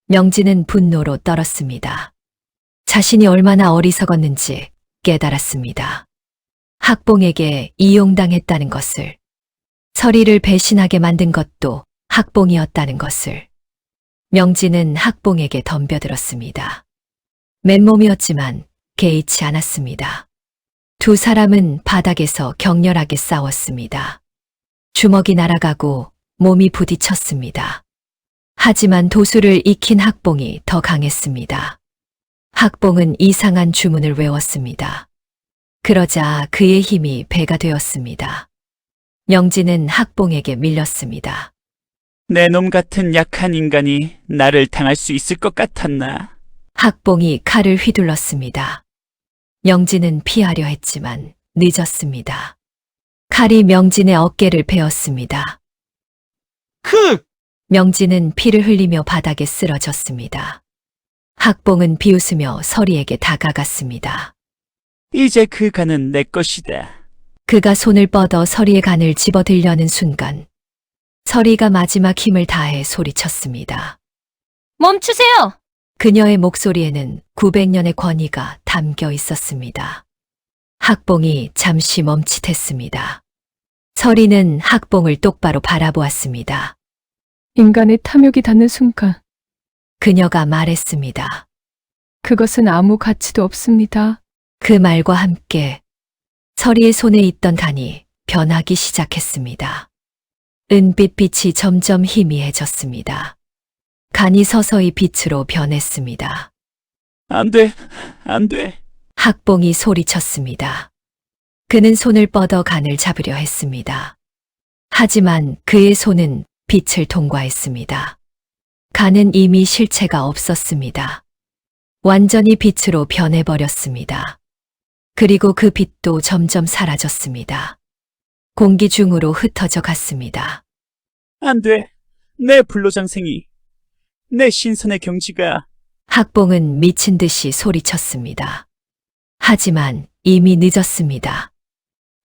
명진은 분노로 떨었습니다. 자신이 얼마나 어리석었는지 깨달았습니다. 학봉에게 이용당했다는 것을, 서리를 배신하게 만든 것도 학봉이었다는 것을. 명진은 학봉에게 덤벼들었습니다. 맨몸이었지만 개의치 않았습니다. 두 사람은 바닥에서 격렬하게 싸웠습니다. 주먹이 날아가고 몸이 부딪혔습니다. 하지만 도수를 익힌 학봉이 더 강했습니다. 학봉은 이상한 주문을 외웠습니다. 그러자 그의 힘이 배가 되었습니다. 명진은 학봉에게 밀렸습니다. 내 놈 같은 약한 인간이 나를 당할 수 있을 것 같았나? 학봉이 칼을 휘둘렀습니다. 명진은 피하려 했지만 늦었습니다. 칼이 명진의 어깨를 베었습니다. 명진은 피를 흘리며 바닥에 쓰러졌습니다. 학봉은 비웃으며 서리에게 다가갔습니다. 이제 그 간은 내 것이다. 그가 손을 뻗어 서리의 간을 집어들려는 순간 서리가 마지막 힘을 다해 소리쳤습니다. 멈추세요! 그녀의 목소리에는 900년의 권위가 담겨 있었습니다. 학봉이 잠시 멈칫했습니다. 서리는 학봉을 똑바로 바라보았습니다. 인간의 탐욕이 닿는 순간, 그녀가 말했습니다. 그것은 아무 가치도 없습니다. 그 말과 함께 서리의 손에 있던 간이 변하기 시작했습니다. 은빛 빛이 점점 희미해졌습니다. 간이 서서히 빛으로 변했습니다. 안 돼, 안 돼. 학봉이 소리쳤습니다. 그는 손을 뻗어 간을 잡으려 했습니다. 하지만 그의 손은 빛을 통과했습니다. 간은 이미 실체가 없었습니다. 완전히 빛으로 변해버렸습니다. 그리고 그 빛도 점점 사라졌습니다. 공기 중으로 흩어져 갔습니다. 안 돼. 내 불로장생이. 내 신선의 경지가. 학봉은 미친 듯이 소리쳤습니다. 하지만 이미 늦었습니다.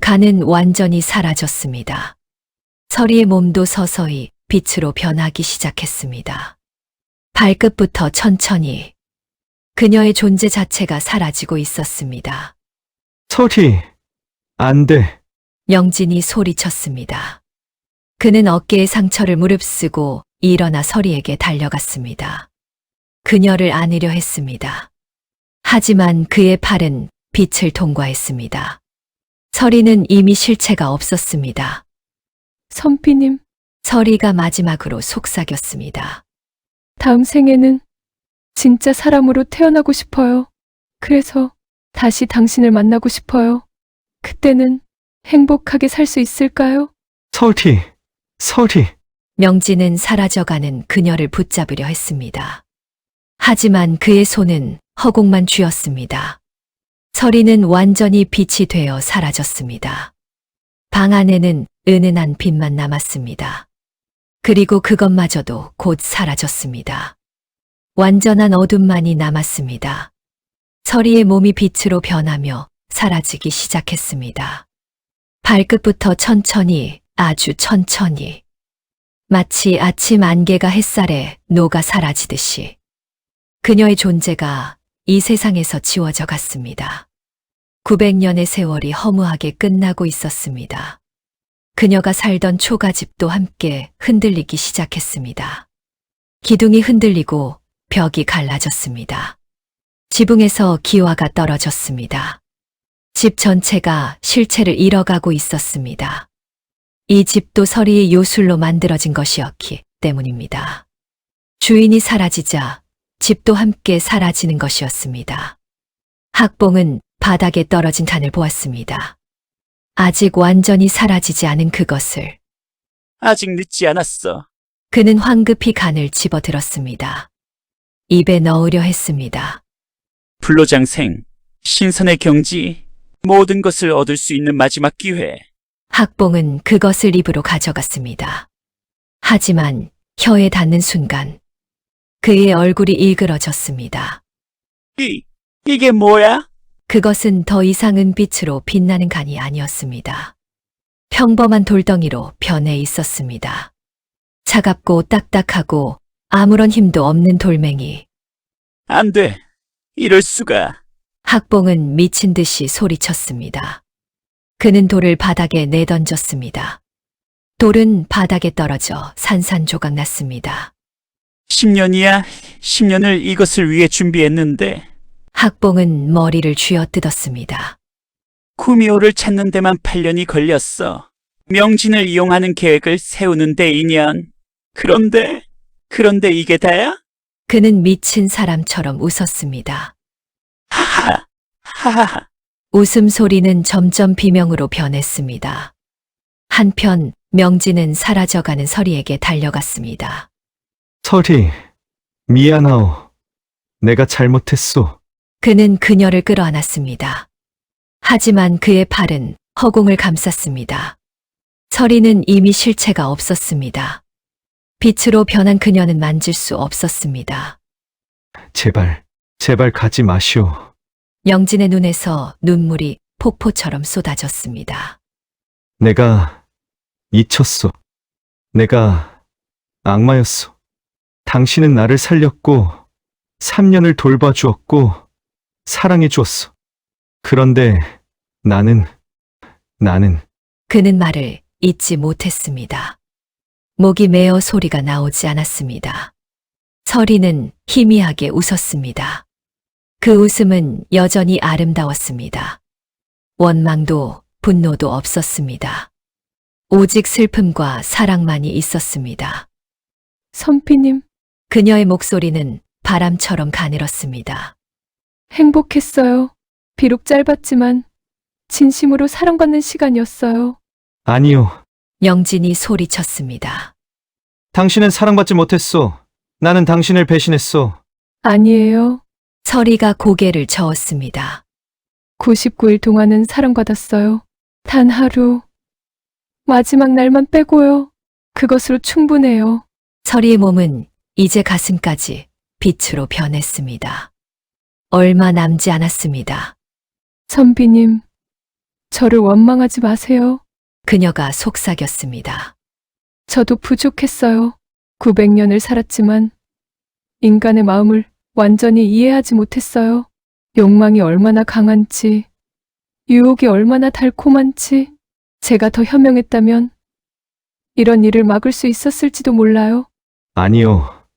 간은 완전히 사라졌습니다. 서리의 몸도 서서히 빛으로 변하기 시작했습니다. 발끝부터 천천히 그녀의 존재 자체가 사라지고 있었습니다. 서리, 안 돼. 명진이 소리쳤습니다. 그는 어깨에 상처를 무릅쓰고 일어나 서리에게 달려갔습니다. 그녀를 안으려 했습니다. 하지만 그의 팔은 빛을 통과했습니다. 서리는 이미 실체가 없었습니다. 선비님, 서리가 마지막으로 속삭였습니다. 다음 생에는 진짜 사람으로 태어나고 싶어요. 그래서 다시 당신을 만나고 싶어요. 그때는 행복하게 살 수 있을까요? 서리. 명진은 사라져가는 그녀를 붙잡으려 했습니다. 하지만 그의 손은 허공만 쥐었습니다. 서리는 완전히 빛이 되어 사라졌습니다. 방 안에는 은은한 빛만 남았습니다. 그리고 그것마저도 곧 사라졌습니다. 완전한 어둠만이 남았습니다. 서리의 몸이 빛으로 변하며 사라지기 시작했습니다. 발끝부터 천천히, 아주 천천히, 마치 아침 안개가 햇살에 녹아 사라지듯이 그녀의 존재가 이 세상에서 지워져 갔습니다. 900년의 세월이 허무하게 끝나고 있었습니다. 그녀가 살던 초가집도 함께 흔들리기 시작했습니다. 기둥이 흔들리고 벽이 갈라졌습니다. 지붕에서 기와가 떨어졌습니다. 집 전체가 실체를 잃어가고 있었습니다. 이 집도 설이의 요술로 만들어진 것이었기 때문입니다. 주인이 사라지자 집도 함께 사라지는 것이었습니다. 학봉은 바닥에 떨어진 잔을 보았습니다. 아직 완전히 사라지지 않은 그것을. 아직 늦지 않았어. 그는 황급히 간을 집어들었습니다. 입에 넣으려 했습니다. 불로장생, 신선의 경지, 모든 것을 얻을 수 있는 마지막 기회. 학봉은 그것을 입으로 가져갔습니다. 하지만 혀에 닿는 순간 그의 얼굴이 일그러졌습니다. 이게 뭐야? 그것은 더 이상 은빛으로 빛나는 간이 아니었습니다. 평범한 돌덩이로 변해 있었습니다. 차갑고 딱딱하고 아무런 힘도 없는 돌멩이. 안 돼. 이럴 수가. 학봉은 미친 듯이 소리쳤습니다. 그는 돌을 바닥에 내던졌습니다. 돌은 바닥에 떨어져 산산조각 났습니다. 10년이야. 10년을 이것을 위해 준비했는데 학봉은 머리를 쥐어뜯었습니다. 구미호를 찾는 데만 8년이 걸렸어. 명진을 이용하는 계획을 세우는 데 2년. 그런데 이게 다야? 그는 미친 사람처럼 웃었습니다. 하하. 웃음소리는 점점 비명으로 변했습니다. 한편 명진은 사라져가는 설이에게 달려갔습니다. 설이, 미안하오. 내가 잘못했소. 그는 그녀를 끌어안았습니다. 하지만 그의 팔은 허공을 감쌌습니다. 설이는 이미 실체가 없었습니다. 빛으로 변한 그녀는 만질 수 없었습니다. 제발 가지 마시오. 명진의 눈에서 눈물이 폭포처럼 쏟아졌습니다. 내가 잊혔소. 내가 악마였소. 당신은 나를 살렸고 3년을 돌봐주었고 사랑해 주었소. 그런데 나는 그는 말을 잇지 못했습니다. 목이 메어 소리가 나오지 않았습니다. 설이는 희미하게 웃었습니다. 그 웃음은 여전히 아름다웠습니다. 원망도 분노도 없었습니다. 오직 슬픔과 사랑만이 있었습니다. 선비님, 그녀의 목소리는 바람처럼 가늘었습니다. 행복했어요. 비록 짧았지만 진심으로 사랑받는 시간이었어요. 아니요. 명진이 소리쳤습니다. 당신은 사랑받지 못했소. 나는 당신을 배신했소. 아니에요. 설이가 고개를 저었습니다. 99일 동안은 사랑받았어요. 단 하루. 마지막 날만 빼고요. 그것으로 충분해요. 설이의 몸은 이제 가슴까지 빛으로 변했습니다. 얼마 남지 않았습니다. 선비님, 저를 원망하지 마세요. 그녀가 속삭였습니다. 저도 부족했어요. 900년을 살았지만 인간의 마음을 완전히 이해하지 못했어요. 욕망이 얼마나 강한지, 유혹이 얼마나 달콤한지, 제가 더 현명했다면 이런 일을 막을 수 있었을지도 몰라요. 아니요.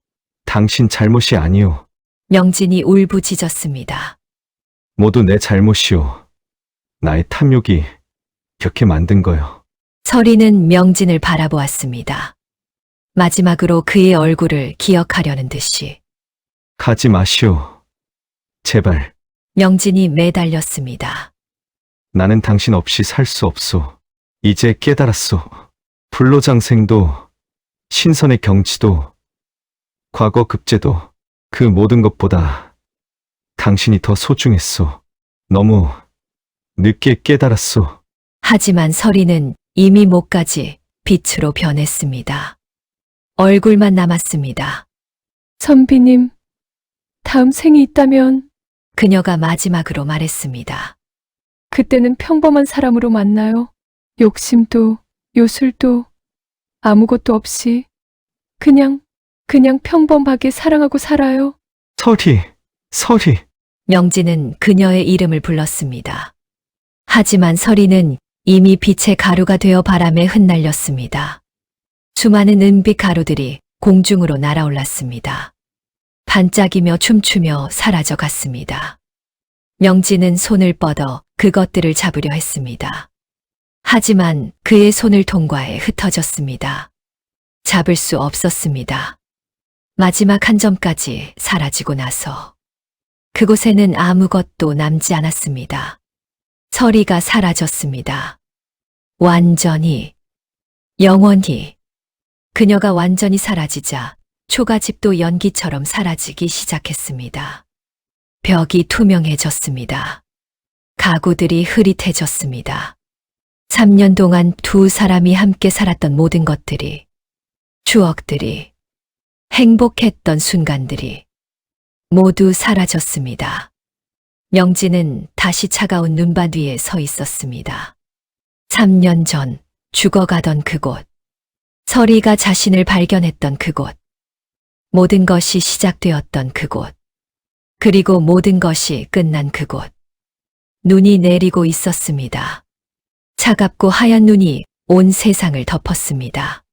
당신 잘못이 아니오. 명진이 울부짖었습니다. 모두 내 잘못이오. 나의 탐욕이 그렇게 만든 거요. 설이는 명진을 바라보았습니다. 마지막으로 그의 얼굴을 기억하려는 듯이. 가지 마시오. 제발. 명진이 매달렸습니다. 나는 당신 없이 살 수 없소. 이제 깨달았소. 불로장생도, 신선의 경치도, 과거 급제도, 그 모든 것보다 당신이 더 소중했소. 너무 늦게 깨달았소. 하지만 설이는 이미 목까지 빛으로 변했습니다. 얼굴만 남았습니다. 선비님, 다음 생이 있다면 그녀가 마지막으로 말했습니다. 그때는 평범한 사람으로 만나요. 욕심도 요술도 아무것도 없이 그냥 평범하게 사랑하고 살아요. 설이. 명진은 그녀의 이름을 불렀습니다. 하지만 설이는 이미 빛의 가루가 되어 바람에 흩날렸습니다. 수많은 은빛 가루들이 공중으로 날아올랐습니다. 반짝이며 춤추며 사라져 갔습니다. 명진은 손을 뻗어 그것들을 잡으려 했습니다. 하지만 그의 손을 통과해 흩어졌습니다. 잡을 수 없었습니다. 마지막 한 점까지 사라지고 나서 그곳에는 아무것도 남지 않았습니다. 서리가 사라졌습니다. 완전히, 영원히. 그녀가 완전히 사라지자 초가집도 연기처럼 사라지기 시작했습니다. 벽이 투명해졌습니다. 가구들이 흐릿해졌습니다. 3년 동안 두 사람이 함께 살았던 모든 것들이, 추억들이, 행복했던 순간들이 모두 사라졌습니다. 명진은 다시 차가운 눈밭 위에 서 있었습니다. 3년 전 죽어가던 그곳, 서리가 자신을 발견했던 그곳, 모든 것이 시작되었던 그곳, 그리고 모든 것이 끝난 그곳. 눈이 내리고 있었습니다. 차갑고 하얀 눈이 온 세상을 덮었습니다.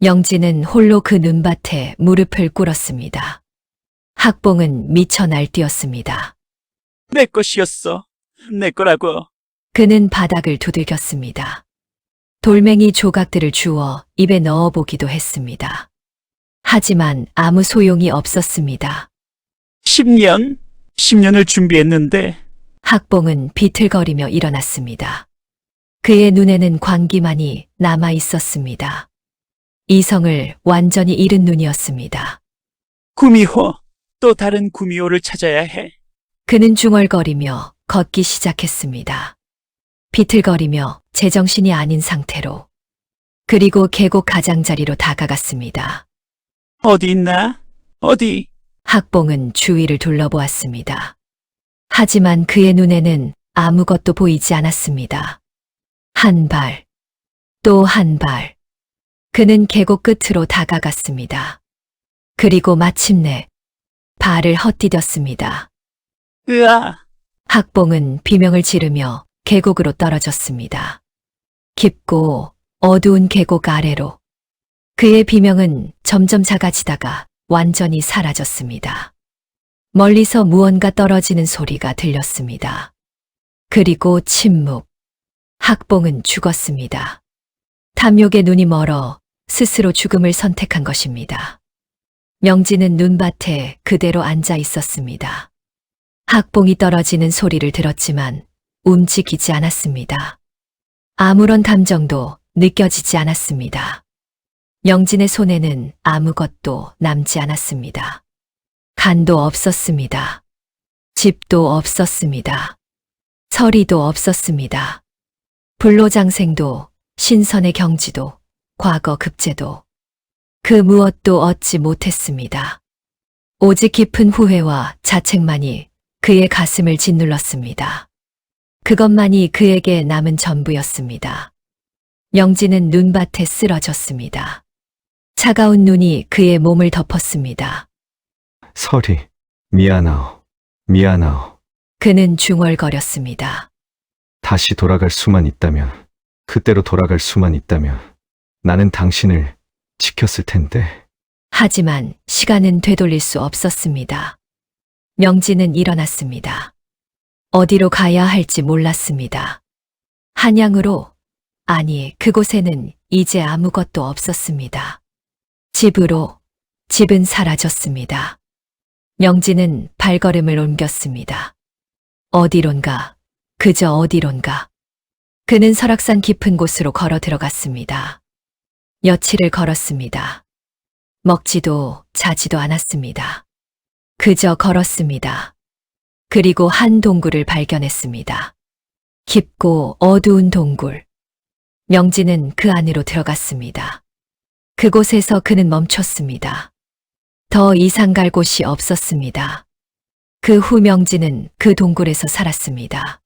영진은 홀로 그 눈밭에 무릎을 꿇었습니다. 학봉은 미쳐 날뛰었습니다. 내 것이었어. 내 거라고. 그는 바닥을 두들겼습니다. 돌멩이 조각들을 주워 입에 넣어보기도 했습니다. 하지만 아무 소용이 없었습니다. 10년? 10년을 준비했는데 학봉은 비틀거리며 일어났습니다. 그의 눈에는 광기만이 남아 있었습니다. 이성을 완전히 잃은 눈이었습니다. 구미호, 또 다른 구미호를 찾아야 해. 그는 중얼거리며 걷기 시작했습니다. 비틀거리며 제정신이 아닌 상태로. 그리고 계곡 가장자리로 다가갔습니다. 어디 있나? 어디? 학봉은 주위를 둘러보았습니다. 하지만 그의 눈에는 아무것도 보이지 않았습니다. 한 발, 또 한 발. 그는 계곡 끝으로 다가갔습니다. 그리고 마침내 발을 헛디뎠습니다. 으아! 학봉은 비명을 지르며 계곡으로 떨어졌습니다. 깊고 어두운 계곡 아래로. 그의 비명은 점점 작아지다가 완전히 사라졌습니다. 멀리서 무언가 떨어지는 소리가 들렸습니다. 그리고 침묵. 학봉은 죽었습니다. 탐욕의 눈이 멀어 스스로 죽음을 선택한 것입니다. 명진은 눈밭에 그대로 앉아 있었습니다. 학봉이 떨어지는 소리를 들었지만 움직이지 않았습니다. 아무런 감정도 느껴지지 않았습니다. 명진의 손에는 아무것도 남지 않았습니다. 간도 없었습니다. 집도 없었습니다. 서리도 없었습니다. 불로장생도, 신선의 경지도, 과거 급제도, 그 무엇도 얻지 못했습니다. 오직 깊은 후회와 자책만이 그의 가슴을 짓눌렀습니다. 그것만이 그에게 남은 전부였습니다. 명진은 눈밭에 쓰러졌습니다. 차가운 눈이 그의 몸을 덮었습니다. 서리, 미안하오. 미안하오. 그는 중얼거렸습니다. 다시 돌아갈 수만 있다면, 그때로 돌아갈 수만 있다면, 나는 당신을 지켰을 텐데. 하지만 시간은 되돌릴 수 없었습니다. 명진은 일어났습니다. 어디로 가야 할지 몰랐습니다. 한양으로, 아니, 그곳에는 이제 아무것도 없었습니다. 집으로, 집은 사라졌습니다. 명진은 발걸음을 옮겼습니다. 어디론가, 그저 어디론가. 그는 설악산 깊은 곳으로 걸어 들어갔습니다. 며칠을 걸었습니다. 먹지도 자지도 않았습니다. 그저 걸었습니다. 그리고 한 동굴을 발견했습니다. 깊고 어두운 동굴. 명진은 그 안으로 들어갔습니다. 그곳에서 그는 멈췄습니다. 더 이상 갈 곳이 없었습니다. 그 후 명진은 그 동굴에서 살았습니다.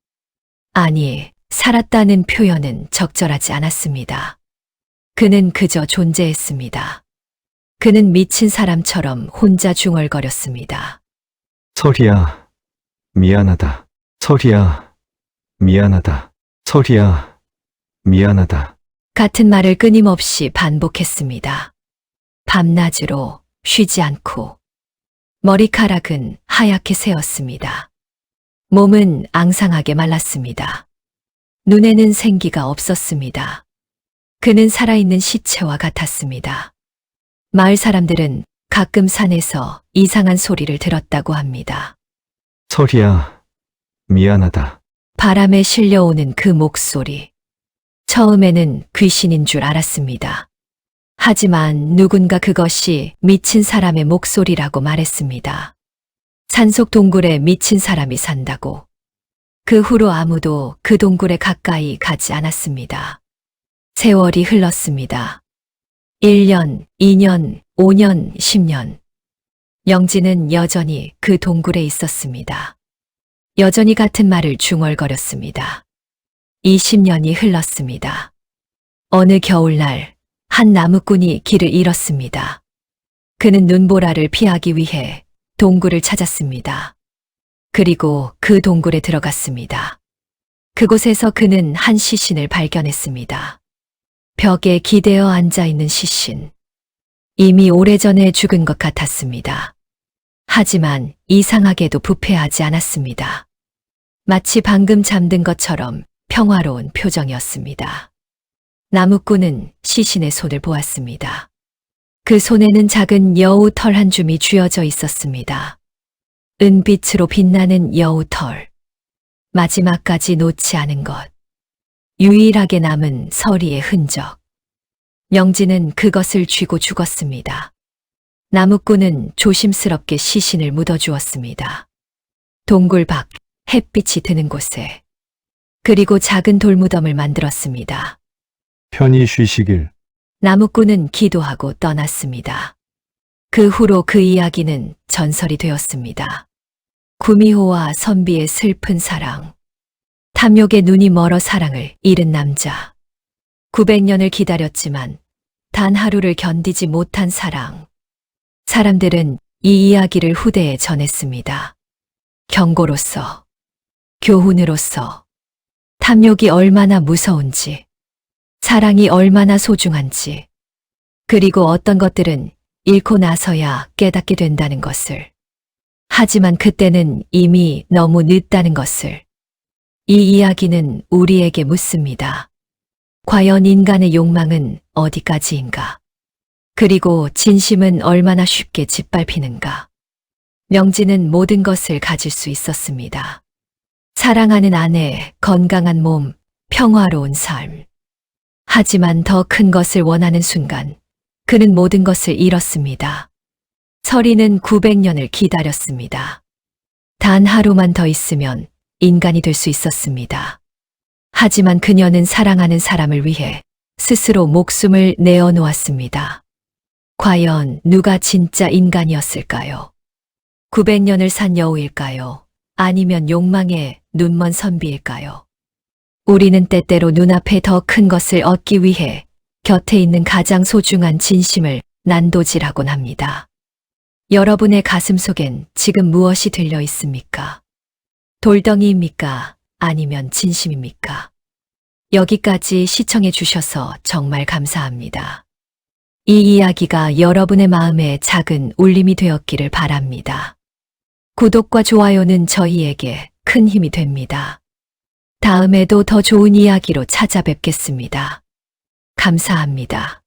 아니, 살았다는 표현은 적절하지 않았습니다. 그는 그저 존재했습니다. 그는 미친 사람처럼 혼자 중얼거렸습니다. 서리야, 미안하다. 서리야, 미안하다. 서리야, 미안하다. 같은 말을 끊임없이 반복했습니다. 밤낮으로 쉬지 않고. 머리카락은 하얗게 새었습니다. 몸은 앙상하게 말랐습니다. 눈에는 생기가 없었습니다. 그는 살아있는 시체와 같았습니다. 마을 사람들은 가끔 산에서 이상한 소리를 들었다고 합니다. 설이야, 미안하다. 바람에 실려오는 그 목소리. 처음에는 귀신인 줄 알았습니다. 하지만 누군가 그것이 미친 사람의 목소리라고 말했습니다. 산속 동굴에 미친 사람이 산다고. 그 후로 아무도 그 동굴에 가까이 가지 않았습니다. 세월이 흘렀습니다. 1년, 2년, 5년, 10년. 영지는 여전히 그 동굴에 있었습니다. 여전히 같은 말을 중얼거렸습니다. 20년이 흘렀습니다. 어느 겨울날 한 나무꾼이 길을 잃었습니다. 그는 눈보라를 피하기 위해 동굴을 찾았습니다. 그리고 그 동굴에 들어갔습니다. 그곳에서 그는 한 시신을 발견했습니다. 벽에 기대어 앉아있는 시신. 이미 오래전에 죽은 것 같았습니다. 하지만 이상하게도 부패하지 않았습니다. 마치 방금 잠든 것처럼 평화로운 표정이었습니다. 나무꾼은 시신의 손을 보았습니다. 그 손에는 작은 여우 털 한 줌이 쥐어져 있었습니다. 은빛으로 빛나는 여우 털. 마지막까지 놓지 않은 것. 유일하게 남은 서리의 흔적. 영지는 그것을 쥐고 죽었습니다. 나무꾼은 조심스럽게 시신을 묻어주었습니다. 동굴 밖 햇빛이 드는 곳에. 그리고 작은 돌무덤을 만들었습니다. 편히 쉬시길. 나무꾼은 기도하고 떠났습니다. 그 후로 그 이야기는 전설이 되었습니다. 구미호와 선비의 슬픈 사랑. 탐욕에 눈이 멀어 사랑을 잃은 남자. 900년을 기다렸지만 단 하루를 견디지 못한 사랑. 사람들은 이 이야기를 후대에 전했습니다. 경고로서, 교훈으로서, 탐욕이 얼마나 무서운지, 사랑이 얼마나 소중한지, 그리고 어떤 것들은 잃고 나서야 깨닫게 된다는 것을. 하지만 그때는 이미 너무 늦다는 것을. 이 이야기는 우리에게 묻습니다. 과연 인간의 욕망은 어디까지인가? 그리고 진심은 얼마나 쉽게 짓밟히는가? 명지는 모든 것을 가질 수 있었습니다. 사랑하는 아내, 건강한 몸, 평화로운 삶. 하지만 더 큰 것을 원하는 순간, 그는 모든 것을 잃었습니다. 서리는 900년을 기다렸습니다. 단 하루만 더 있으면 인간이 될 수 있었습니다. 하지만 그녀는 사랑하는 사람을 위해 스스로 목숨을 내어놓았습니다. 과연 누가 진짜 인간이었을까요? 900년을 산 여우일까요? 아니면 욕망에 눈먼 선비일까요? 우리는 때때로 눈앞에 더 큰 것을 얻기 위해 곁에 있는 가장 소중한 진심을 난도질하곤 합니다. 여러분의 가슴 속엔 지금 무엇이 들려 있습니까? 돌덩이입니까? 아니면 진심입니까? 여기까지 시청해 주셔서 정말 감사합니다. 이 이야기가 여러분의 마음에 작은 울림이 되었기를 바랍니다. 구독과 좋아요는 저희에게 큰 힘이 됩니다. 다음에도 더 좋은 이야기로 찾아뵙겠습니다. 감사합니다.